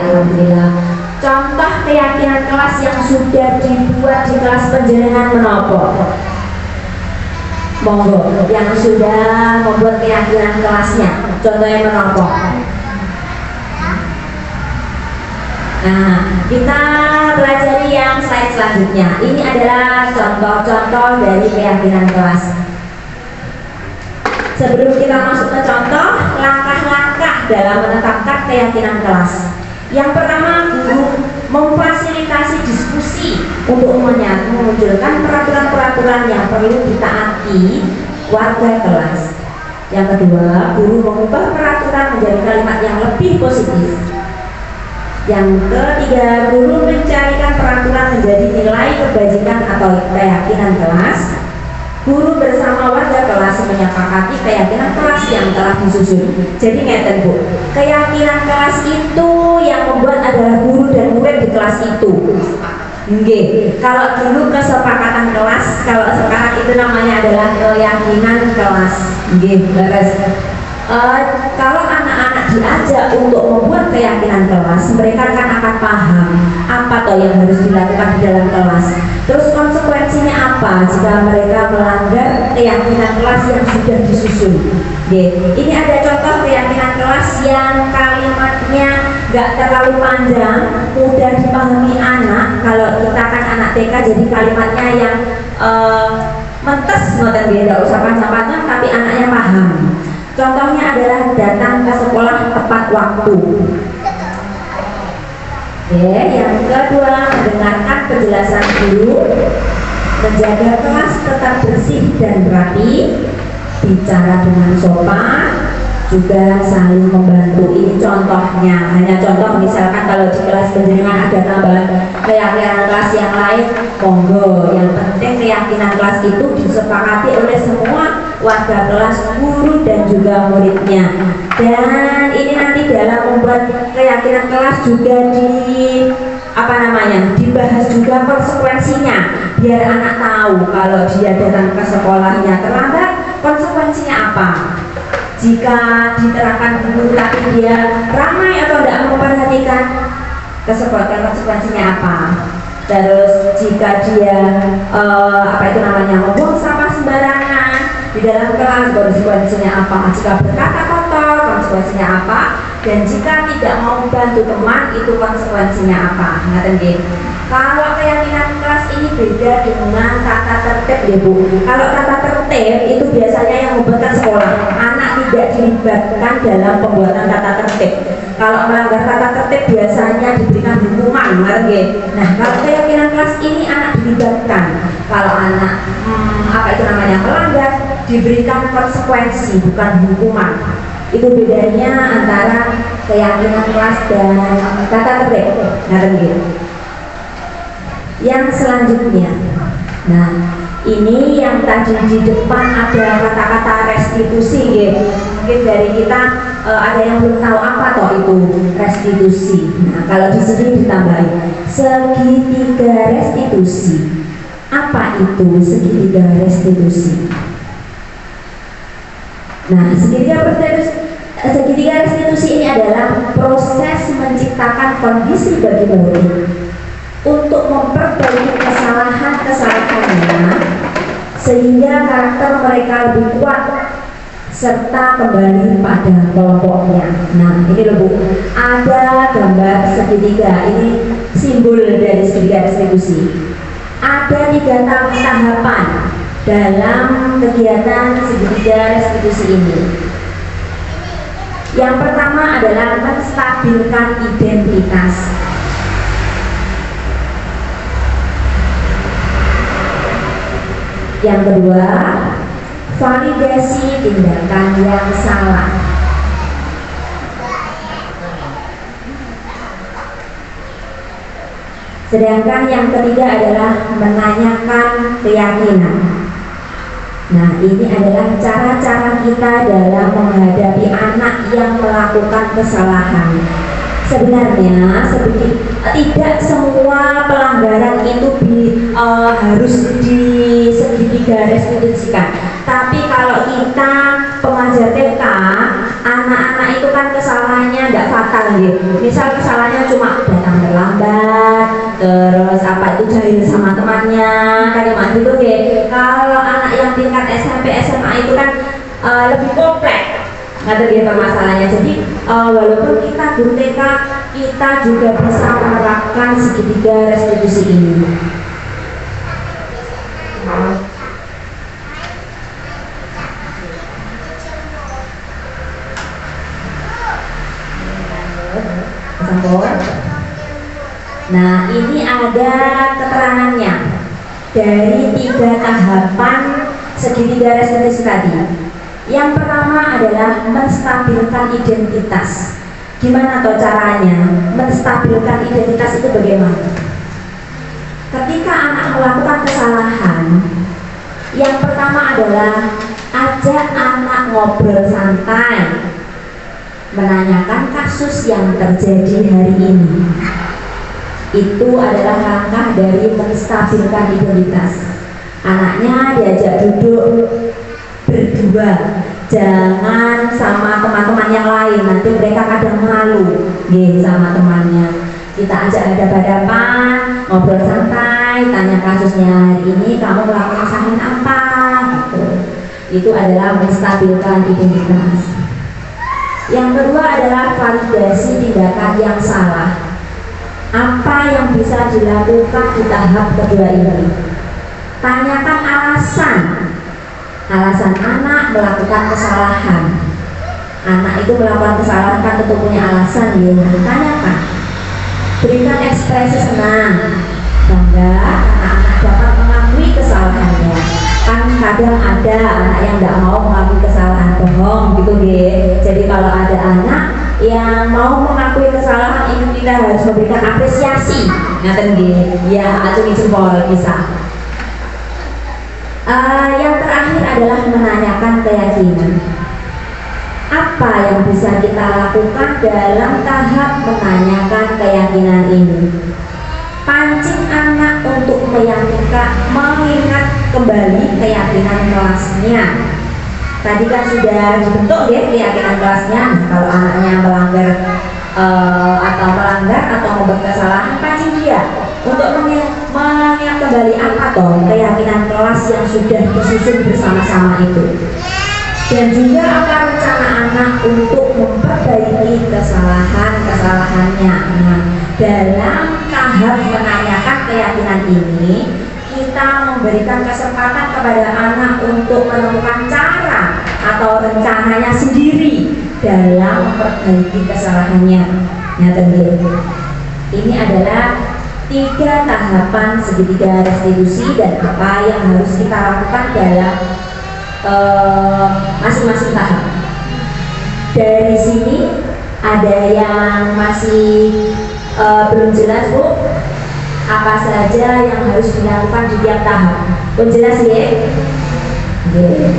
A: Alhamdulillah. Contoh keyakinan kelas yang sudah dibuat di kelas panjenengan menapa? Monggo, yang sudah membuat keyakinan kelasnya, contohnya menapa? Nah, kita pelajari yang slide selanjutnya. Ini adalah contoh-contoh dari keyakinan kelas. Sebelum kita masuk ke contoh, langkah-langkah dalam menetapkan keyakinan kelas. Yang pertama, guru memfasilitasi diskusi untuk memunculkan peraturan-peraturan yang perlu ditaati warga kelas. Yang kedua, guru mengubah peraturan menjadi kalimat yang lebih positif. Yang ketiga, guru mencarikan peraturan menjadi nilai kebajikan atau keyakinan kelas. Guru bersama warga kelas menyepakati keyakinan kelas yang telah disusun. Jadi ngeten Bu, keyakinan kelas itu yang membuat adalah guru dan murid di kelas itu. Nggih, kalau dulu kesepakatan kelas, kalau sekarang itu namanya adalah keyakinan kelas. Nggih, beres. Kalau anak-anak diajak untuk membuat keyakinan kelas, mereka akan paham apa toh yang harus dilakukan di dalam kelas. Terus konsekuensinya apa jika mereka melanggar keyakinan kelas yang sudah disusun. Ini ada contoh keyakinan kelas yang kalimatnya nggak terlalu panjang, mudah dipahami anak. Kalau kita kan anak TK, jadi kalimatnya yang mentes, tidak usah panjang-panjang, tapi anaknya paham. Contohnya adalah datang ke sekolah tepat waktu. Yang kedua, mendengarkan penjelasan guru, menjaga kelas tetap bersih dan rapi, bicara dengan sopan, juga saling membantu. Ini contohnya, hanya contoh. Misalkan kalau di kelas panjenengan ada tambahan keyakinan kelas yang lain, monggo. Yang penting keyakinan kelas itu disepakati oleh semua warga kelas, guru dan juga muridnya. Dan ini nanti dalam membuat keyakinan kelas juga dibahas juga konsekuensinya, biar anak tahu kalau dia datang ke sekolahnya terlambat, konsekuensinya apa. Jika diterapkan guru tapi dia ramai atau tidak memperhatikan, konsekuensinya apa. Terus jika dia membuang sampah sembarangan di dalam kelas, konsekuensinya apa. Jika berkata kotor, konsekuensinya apa. Dan jika tidak mau bantu teman, itu konsekuensinya apa. Kalau keyakinan kelas ini beda dengan tata tertib ya Bu. Kalau tata tertib itu biasanya yang membuatkan sekolah, anak tidak dilibatkan dalam pembuatan tata tertib. Kalau melanggar tata tertib biasanya diberikan hukuman. Nah, kalau keyakinan kelas ini anak dilibatkan. Kalau anak melanggar, diberikan konsekuensi, bukan hukuman. Itu bedanya antara keyakinan kelas dan tata tertib. Yang selanjutnya, nah ini yang tadi di depan ada kata-kata restitusi gitu. Mungkin dari kita ada yang belum tahu apa toh itu restitusi. Nah, kalau di sini ditambahin segitiga restitusi. Apa itu segitiga restitusi? Nah, segitiga restitusi ini adalah proses menciptakan kondisi bagi murid untuk memperbaiki kesalahan-kesalahannya sehingga karakter mereka lebih kuat serta kembali pada kelompoknya. Nah, ini loh Bu, ada gambar segitiga, ini simbol dari segitiga restitusi. Ada 3 tahapan dalam kegiatan segitiga restitusi ini. Yang pertama adalah menstabilkan identitas. Yang kedua, validasi tindakan yang salah. Sedangkan yang ketiga adalah menanyakan keyakinan. Nah, ini adalah cara-cara kita dalam menghadapi anak yang melakukan kesalahan. Sebenarnya tidak semua pelanggaran itu harus segitiga restitusikan. Tapi kalau kita pengajar TK, anak-anak itu kan kesalahannya tidak fatal gitu. Misal kesalahannya cuma datang terlambat, terus apa itu jahil sama temannya, kayak gitu deh. Kalau anak yang tingkat SMP SMA itu kan lebih kompleks. Nggak dia permasalahannya. Jadi walaupun kita guru TK, kita juga bisa menerapkan segitiga restitusi ini. Nah, ini ada keterangannya dari 3 tahapan segitiga restitusi tadi. Yang pertama adalah menstabilkan identitas. Gimana toh caranya? Menstabilkan identitas itu bagaimana? Ketika anak melakukan kesalahan, yang pertama adalah ajak anak ngobrol santai, menanyakan kasus yang terjadi hari ini. Itu adalah langkah dari menstabilkan identitas. Anaknya diajak duduk berdua, jangan sama teman-teman yang lain, nanti mereka kadang malu sama temannya. Kita ajak hadapan-hadapan, ngobrol santai, tanya kasusnya hari ini kamu melakukan kesalahan apa gitu. Itu adalah menstabilkan identitas. Yang kedua adalah validasi tindakan yang salah. Apa yang bisa dilakukan di tahap kedua ini? Tanyakan alasan anak melakukan kesalahan. Anak itu melakukan kesalahan kan tentu punya alasan, ya. Tanyakan. Berikan ekspresi senang, bangga karena anak dapat mengakui kesalahannya. Kan kadang ada anak yang tidak mau mengakui kesalahan, bohong gitu deh. Jadi kalau ada anak yang mau mengakui kesalahan ini, kita harus memberikan apresiasi. Ngaten nggih, ya acungi jempol bisa. Yang terakhir adalah menanyakan keyakinan. Apa yang bisa kita lakukan dalam tahap menanyakan keyakinan ini? Pancing anak untuk mengingat kembali keyakinan kelasnya. Tadi kan sudah dibentuk ya keyakinan kelasnya. Kalau anaknya melanggar atau membuat kesalahan, pancing dia untuk mengingat kembali apa toh keyakinan kelas yang sudah disusun bersama-sama itu. Dan juga apa rencana anak untuk memperbaiki kesalahannya. Nah, dalam tahap menanyakan keyakinan ini, kita memberikan kesempatan kepada anak untuk menemukan cara atau rencananya sendiri dalam memperbaiki kesalahannya. Ya, tentu. Ini adalah 3 tahapan segitiga restitusi dan apa yang harus kita lakukan dalam masing-masing tahap. Dari sini ada yang masih belum jelas Bu, apa saja yang harus dilakukan di tiap tahap? Belum jelas ya? Oke,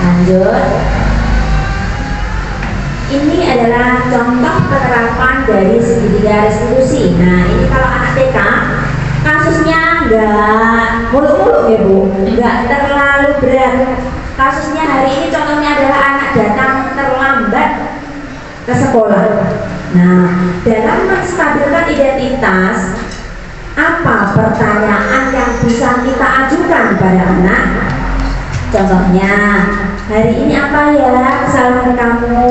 A: lanjut. Ini adalah contoh penerapan dari segitiga restitusi. Nah, ini kalau anak TK kasusnya nggak muluk-muluk ya Bu, nggak terlalu berat. Kasusnya hari ini contohnya adalah anak datang terlambat ke sekolah. Nah, dalam menstabilkan identitas, apa pertanyaan yang bisa kita ajukan pada anak? Contohnya, hari ini apa ya kesalahan kamu?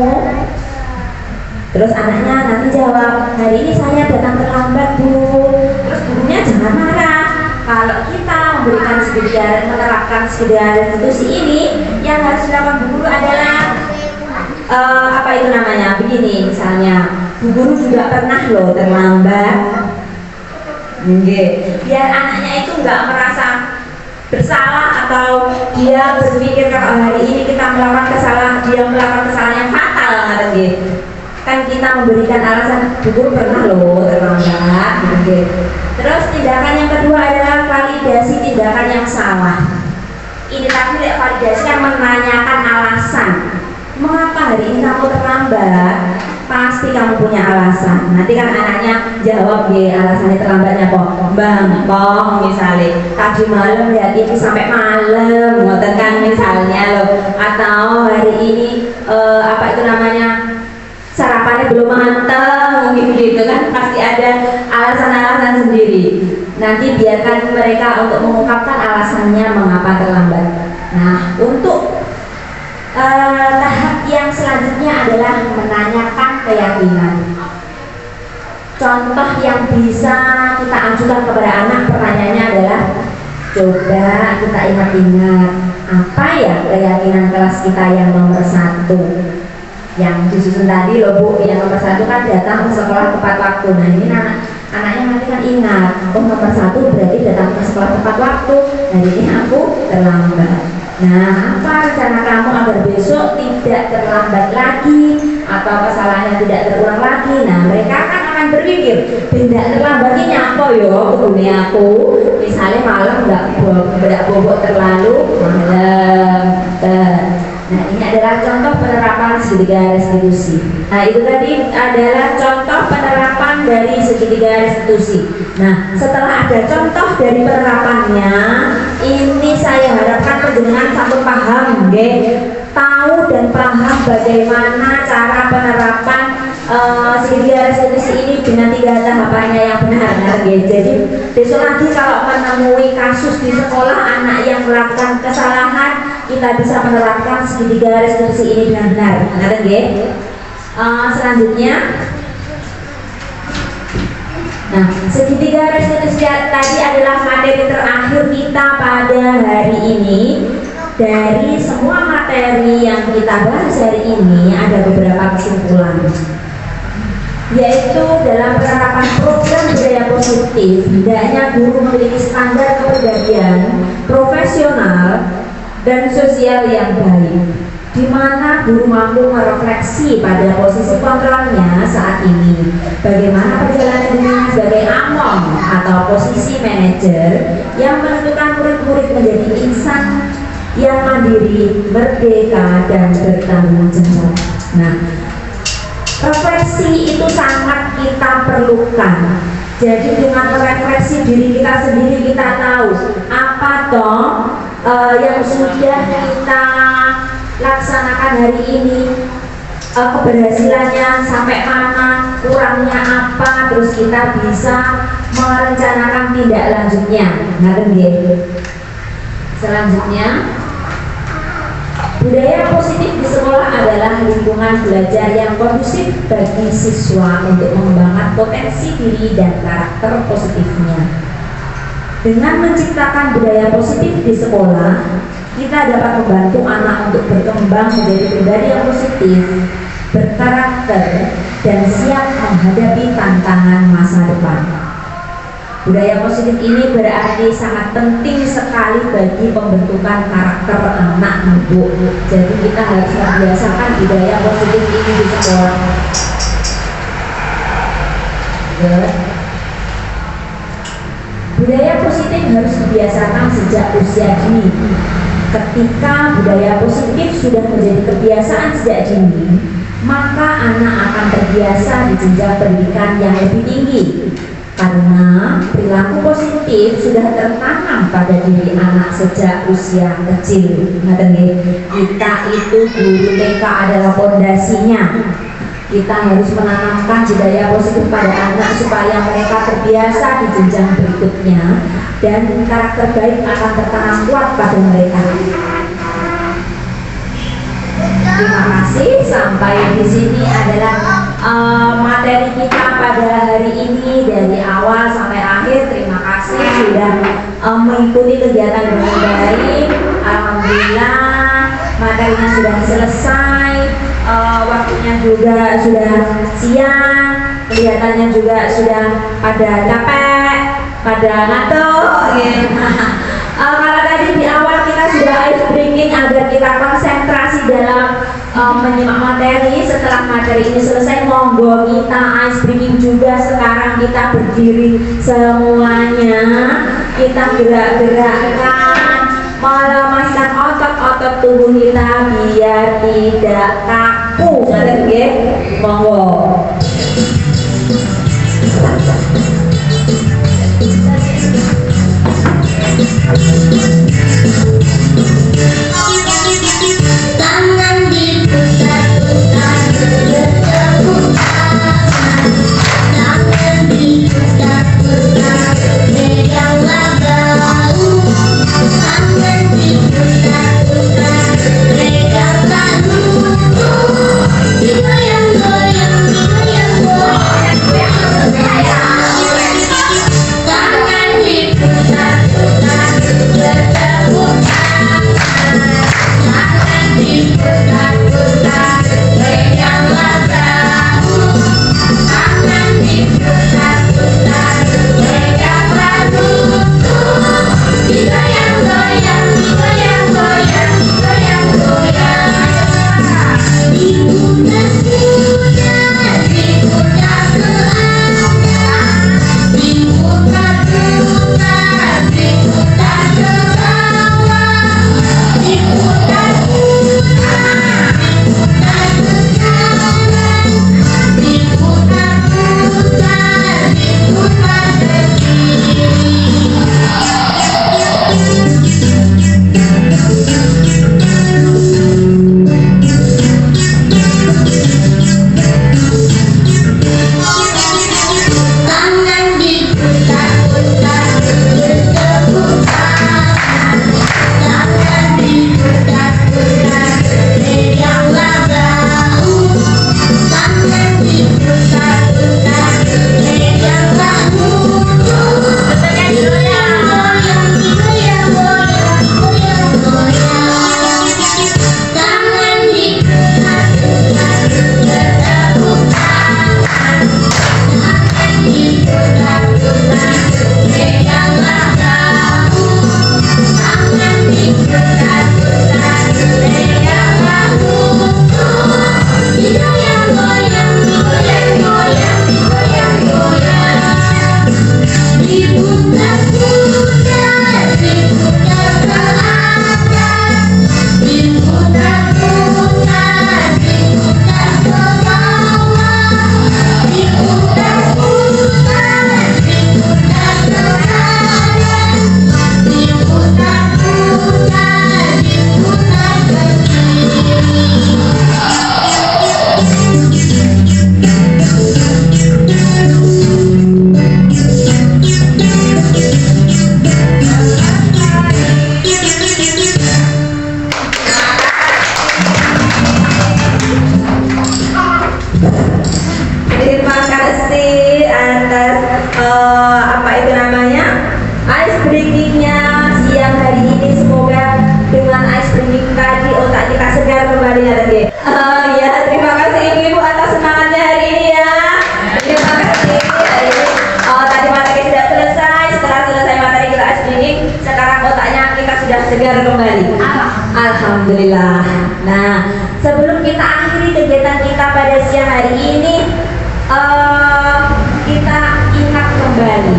A: Terus anaknya nanti jawab, hari ini saya datang terlambat bu. Terus gurunya jangan marah. Kalau kita memberikan sekedar, menerapkan sekedar institusi ini, yang harus dilakukan bu guru adalah apa itu namanya? Begini misalnya, bu guru juga pernah loh terlambat. Biar anaknya itu nggak merasa bersalah atau dia berpikir kalau hari ini kita melakukan kesalahan, dia melakukan kesalahan yang fatal, kan kita memberikan alasan bu guru pernah loh terlambat. Terus tindakan yang kedua adalah validasi tindakan yang salah. Ini tadi validasi yang menanyakan alasan. Mengapa hari ini kamu terlambat? Pasti kamu punya alasan. Nanti kan anaknya jawab alasannya terlambatnya kok Bang, misalnya tadi malam lihat TV sampai malam, ngoten kan misalnya loh. Atau hari ini apa itu namanya, sarapannya belum matang gitu kan, pasti ada alasan-alasan sendiri. Nanti biarkan mereka untuk mengungkapkan alasannya mengapa terlambat. Nah, untuk tahap yang selanjutnya adalah menanyakan keyakinan. Contoh yang bisa kita ajukan kepada anak, pertanyaannya adalah, coba kita ingat-ingat apa ya keyakinan kelas kita yang nomor 1 yang disusun tadi loh bu, yang nomor 1 kan datang ke sekolah tepat waktu. Nah ini anaknya nanti kan ingat, oh nomor 1 berarti datang ke sekolah tepat waktu, hari ini aku terlambat. Nah, apa rencana kamu agar besok tidak terlambat lagi atau kesalahannya tidak terulang lagi? Nah, mereka akan berpikir, tidak terlambat ini apa yo, dunia aku. Misalnya malam nggak bobok terlalu malam. Nah, ini adalah contoh penerapan segitiga restitusi. Nah, itu tadi adalah contoh penerapan dari segitiga restitusi. Nah, setelah ada contoh dari penerapannya, ini saya harapkan penjenengan satu paham, tahu dan paham bagaimana cara penerapan segitiga restitusi ini dengan 3 tahapannya yang benar. Jadi besok lagi kalau menemui kasus di sekolah anak yang melakukan kesalahan, kita bisa menerapkan segitiga restitusi ini dengan benar. Selanjutnya, nah segitiga restitusi tadi adalah materi terakhir kita pada hari ini. Dari semua materi yang kita bahas hari ini ada beberapa kesimpulan, yaitu dalam penerapan program budaya positif hendaknya guru memiliki standar kepribadian profesional dan sosial yang baik, di mana guru mampu merefleksi pada posisi kontrolnya saat ini, bagaimana perjalanan dirinya sebagai among atau posisi manajer yang menentukan murid-murid menjadi insan yang mandiri, merdeka, dan bertanggung jawab. Nah, refleksi itu sangat kita perlukan. Jadi dengan merefleksi diri kita sendiri, kita tahu apa toh yang sudah kita laksanakan hari ini, keberhasilannya sampai mana, kurangnya apa, terus kita bisa merencanakan tindak lanjutnya. Selanjutnya, budaya positif di sekolah adalah lingkungan belajar yang kondusif bagi siswa untuk mengembangkan potensi diri dan karakter positifnya. Dengan menciptakan budaya positif di sekolah, kita dapat membantu anak untuk berkembang menjadi pribadi yang positif, berkarakter, dan siap menghadapi tantangan masa depan. Budaya positif ini berarti sangat penting sekali bagi pembentukan karakter anak Bu. Jadi kita harus membiasakan budaya positif ini di sekolah. Budaya positif harus dibiasakan sejak usia dini. Ketika budaya positif sudah menjadi kebiasaan sejak dini, maka anak akan terbiasa di jenjang pendidikan yang lebih tinggi. Karena perilaku positif sudah tertanam pada diri anak sejak usia kecil. Kita itu guru TK adalah pondasinya. Kita harus menanamkan budaya positif pada anak supaya mereka terbiasa di jenjang berikutnya dan karakter baik akan tertanam kuat pada mereka. Terima kasih. Sampai di sini adalah materi kita pada hari ini dari awal sampai akhir. Terima kasih sudah mengikuti kegiatan dengan baik. Alhamdulillah materinya sudah selesai. Waktunya juga sudah siang. Kelihatannya juga sudah pada capek, pada ngantuk. Kalau tadi di awal kita sudah ice breaking agar kita konsentrasi dalam menyimak materi. Setelah materi ini selesai, monggo kita ice breaking juga. Sekarang kita berdiri semuanya, kita gerak-gerakkan, melemaskan otot-otot tubuh kita biar tidak kaku. Ngerti? Monggo.
B: Tangan diputar-putar bertepuk tangan. Tangan diputar-putar peganglah bahu. Tangan diputar-putar peganglah lutut. Digoyang-goyang, digoyang-goyang, tangan diputar-putar bertepuk tangan. Tangan diputar-putar peganglah bahu. Tangan diputar-putar peganglah lutut. Digoyang-goyang, digoyang-goyang, digoyang-goyang. Diputar-putar, diputar ke atas. Diputar-putar, diputar ke bawah. Diputar-putar, diputar ke kanan. Diputar-putar, diputar ke kiri. Tangan diputar-putar bertepuk tangan. Tangan diputar-putar peganglah bahu. Tangan diputar-putar peganglah lutut. Digoyang-goyang, digoyang-goyang, digoyang-goyang. Tangan diputar-putar bertepuk tangan. Tangan diputar-putar peganglah bahu. Tangan diputar-putar peganglah lutut. Digoyang-goyang, digoyang-goyang, digoyang-goyang. Diputar-putar, diputar ke atas. Diputar-putar, diputar ke bawah. Diputar-putar, diputar ke kanan. Diputar-putar, diputar ke kiri.
A: Terima kasih atas apa itu namanya ice breakingnya siang hari ini. Semoga dengan ice breaking tadi otak kita segar kembali ya tadi. Ya, terima kasih ibu-ibu atas semangatnya hari ini ya. Terima kasih. Hari ini tadi materi sudah selesai. Setelah selesai materi kita ice breaking, sekarang otaknya kita sudah segar kembali. Alhamdulillah. Nah, sebelum kita akhiri kegiatan kita pada siang hari ini, kita ingat kembali,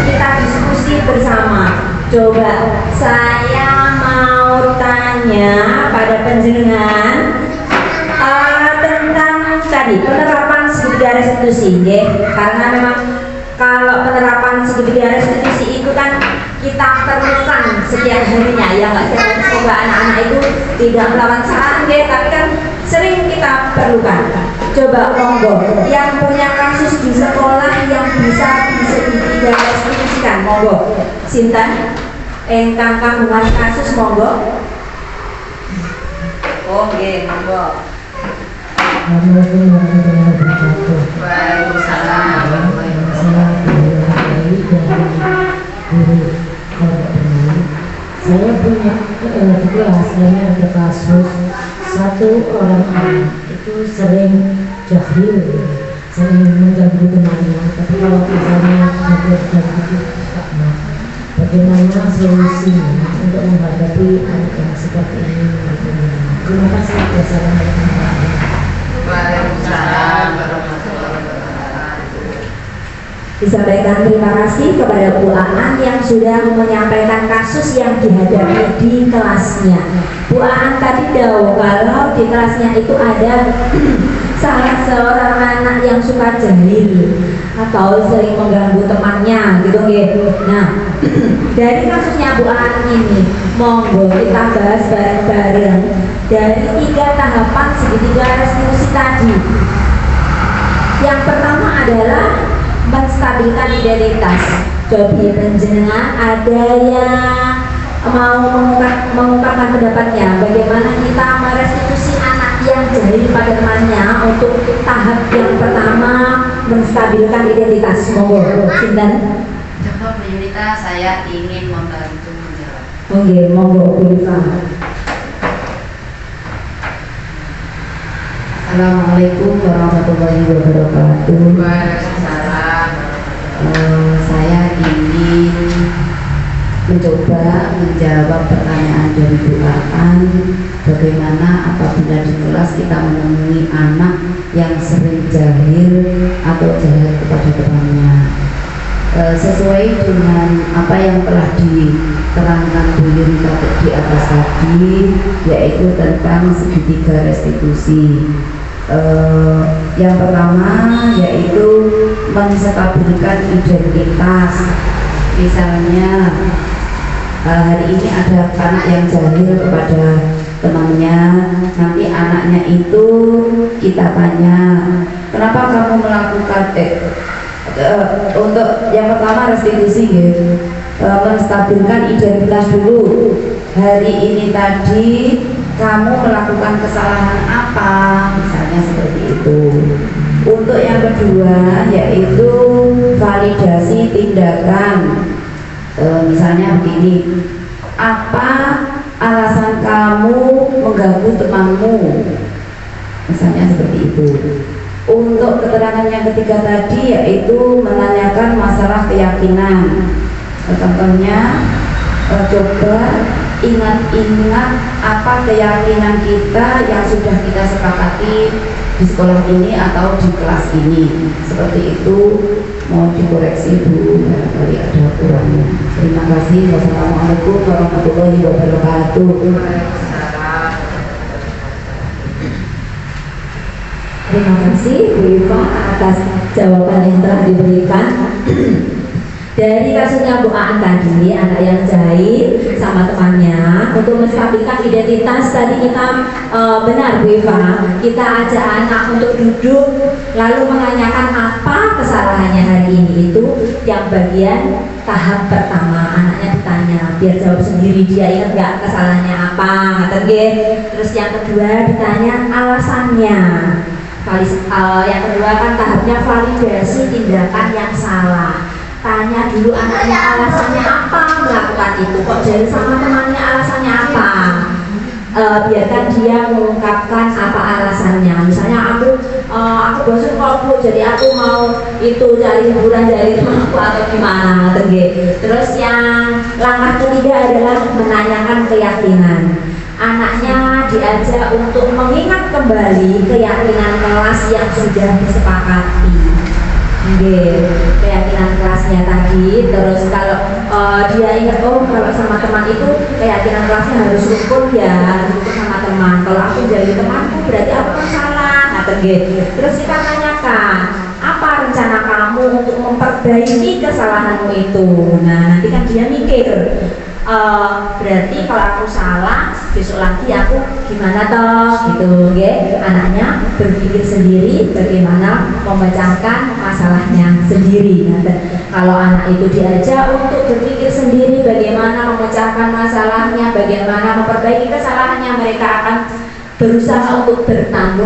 A: kita diskusi bersama. Coba saya mau tanya pada penjenengan tentang tadi penerapan segitiga restitusi, ya. Karena memang kalau penerapan segitiga restitusi itu kan kita perlukan setiap harinya, ya nggak sih? Semoga anak-anak itu tidak melawan saran, ya, tapi kan sering kita perlukan. Coba monggo yang punya kasus di sekolah yang bisa segitiga restitusikan, monggo. Sinten engkang kagungan kasus, monggo.
C: Oh, nggih, monggo.
D: Assalamualaikum warahmatullahi wabarakatuh.
C: Waalaikumsalam warahmatullahi
D: Saya
C: wabarakatuh.
D: dari guru korban. Saya punya di kelas saya ada kasus satu orang anak itu sering jahil, sering mengganggu temannya. Tapi kalau misalnya hadir dan itu bagaimana solusinya untuk menghadapi anak yang seperti ini? Terima kasih. Wassalamualaikum warahmatullahi wabarakatuh.
C: Waalaikumsalam warahmatullahi wabarakatuh.
A: Disampaikan terima kasih kepada Bu Aan yang sudah menyampaikan kasus yang dihadapi di kelasnya. Bu Aan tadi tahu kalau di kelasnya itu ada salah seorang anak yang suka jahil atau sering mengganggu temannya gitu gitu. Nah, dari kasusnya Bu Aan ini, monggo kita bahas bareng-bareng dari 3 tahapan segitiga restitusi tadi. Yang pertama adalah menstabilkan identitas. Coba penjenengan ada yang mau mengungkapkan pendapatnya bagaimana kita merestitusi anak yang jahil pada temannya untuk tahap yang pertama menstabilkan identitas. Monggo, sinten?
C: Coba Bu Yunita, saya ingin membantu menjawab.
A: Oke, monggo Bu Iva.
D: Assalamualaikum warahmatullahi wabarakatuh.
C: Waalaikumsalam.
D: Saya ingin mencoba menjawab pertanyaan dari Bu Aan, bagaimana apabila di kelas kita menemui anak yang sering jahil atau jahat kepada temannya. Sesuai dengan apa yang telah diterangkan Bu Yunita di atas tadi, yaitu tentang segitiga restitusi. Yang pertama yaitu menstabilkan identitas. Misalnya hari ini ada anak yang jahil kepada temannya, nanti anaknya itu kita tanya, kenapa kamu melakukan untuk yang pertama restitusi gitu. Menstabilkan identitas dulu. Hari ini tadi kamu melakukan kesalahan apa, misalnya seperti itu. Untuk yang kedua yaitu validasi tindakan. Misalnya begini, apa alasan kamu mengganggu temanmu, misalnya seperti itu. Untuk keterangan yang ketiga tadi yaitu menanyakan masalah keyakinan. Contohnya coba ingat-ingat apa keyakinan kita yang sudah kita sepakati di sekolah ini atau di kelas ini. Seperti itu, mau dikoreksi Bu, barangkali ada kurangnya. Terima kasih. Wassalamualaikum warahmatullahi wabarakatuh.
C: Waalaikumsalam.
A: Terima kasih Bu Iva atas jawaban yang telah diberikan. Dari kasusnya Bu Aan tadi, anak yang jahil sama temannya, untuk menstabilkan identitas tadi kita benar Bu Iva, kita ajak anak untuk duduk lalu menanyakan apa kesalahannya hari ini. Itu yang bagian tahap pertama, anaknya ditanya biar jawab sendiri, dia ingat nggak kesalahannya apa, terus yang kedua ditanya alasannya. Yang kedua kan tahapnya validasi tindakan yang salah. Tanya dulu anaknya alasannya apa melakukan itu, kok jahil sama temannya alasannya apa. Biarkan dia mengungkapkan apa alasannya. Misalnya aku bosan kok Bu, jadi aku mau itu cari hiburan dari temanku atau gimana. Terus yang langkah ketiga adalah menanyakan keyakinan. Anaknya diajak untuk mengingat kembali keyakinan kelas yang sudah disepakati. Keyakinan kelasnya tadi. Terus kalau dia ingat, oh kalau sama teman itu keyakinan kelasnya harus rukun ya, harus rukun sama teman. Kalau aku jadi temanku berarti aku kan salah. Terus kita tanyakan, apa rencana kamu untuk memperbaiki kesalahanmu itu. Nah nanti kan dia mikir, berarti kalau aku salah besok lagi aku gimana toh gitu, anaknya berpikir sendiri bagaimana memecahkan masalahnya sendiri. Kalau anak itu diajak untuk berpikir sendiri bagaimana memecahkan masalahnya, bagaimana memperbaiki kesalahannya, mereka akan berusaha untuk bertanggung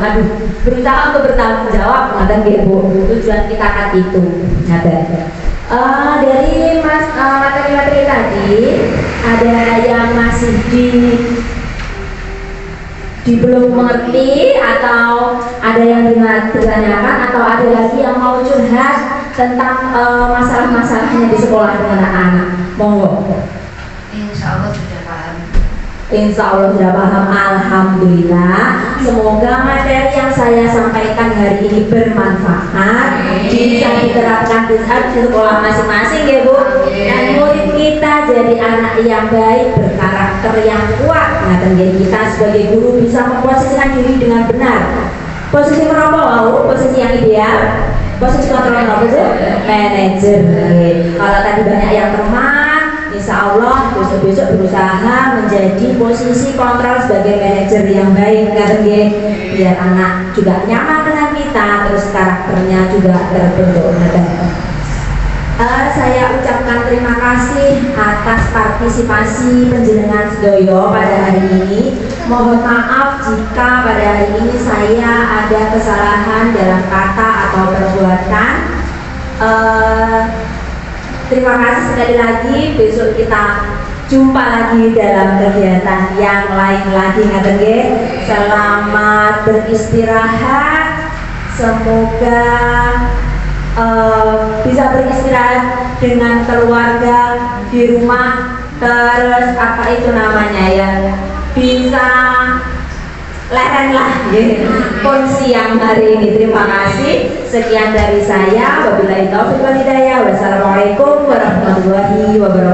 A: jawab, ngaten nggih Bu. Tujuan kita kan itu, ngaten. Dari materi-materi tadi ada yang masih di belum mengerti, atau ada yang ditanyakan, atau ada lagi yang mau curhat tentang masalah-masalahnya di sekolah dengan anak-anak. Monggo.
C: Insya Allah sudah paham.
A: Insya Allah sudah paham. Alhamdulillah. Semoga materi yang saya sampaikan hari ini bermanfaat, bisa diterapkan di sekolah masing-masing ya Bu. Dan murid kita jadi anak yang baik, berkarakter yang kuat. Nah, jadi kita sebagai guru bisa memposisikan diri dengan benar. Posisi merokok mau, posisi yang ideal, posisi kontrol apa sih? Manajer. Kalau tadi banyak yang teman, insya Allah besok-besok berusaha menjadi posisi kontrol sebagai manajer yang baik, karena biar anak juga nyaman dengan kita, terus karakternya juga terbentuk. Saya ucapkan terima kasih atas partisipasi panjenengan sedoyo pada hari ini. Mohon maaf jika pada hari ini saya ada kesalahan dalam kata atau perbuatan. Terima kasih sekali lagi. Besok kita jumpa lagi dalam kegiatan yang lain lagi. Selamat beristirahat. Semoga bisa beristirahat dengan keluarga di rumah, terus apa itu namanya ya, bisa leren lah pun siang hari ini. Terima kasih. Sekian dari saya. Wabillahi taufiq wal hidayah. Wassalamualaikum warahmatullahi wabarakatuh.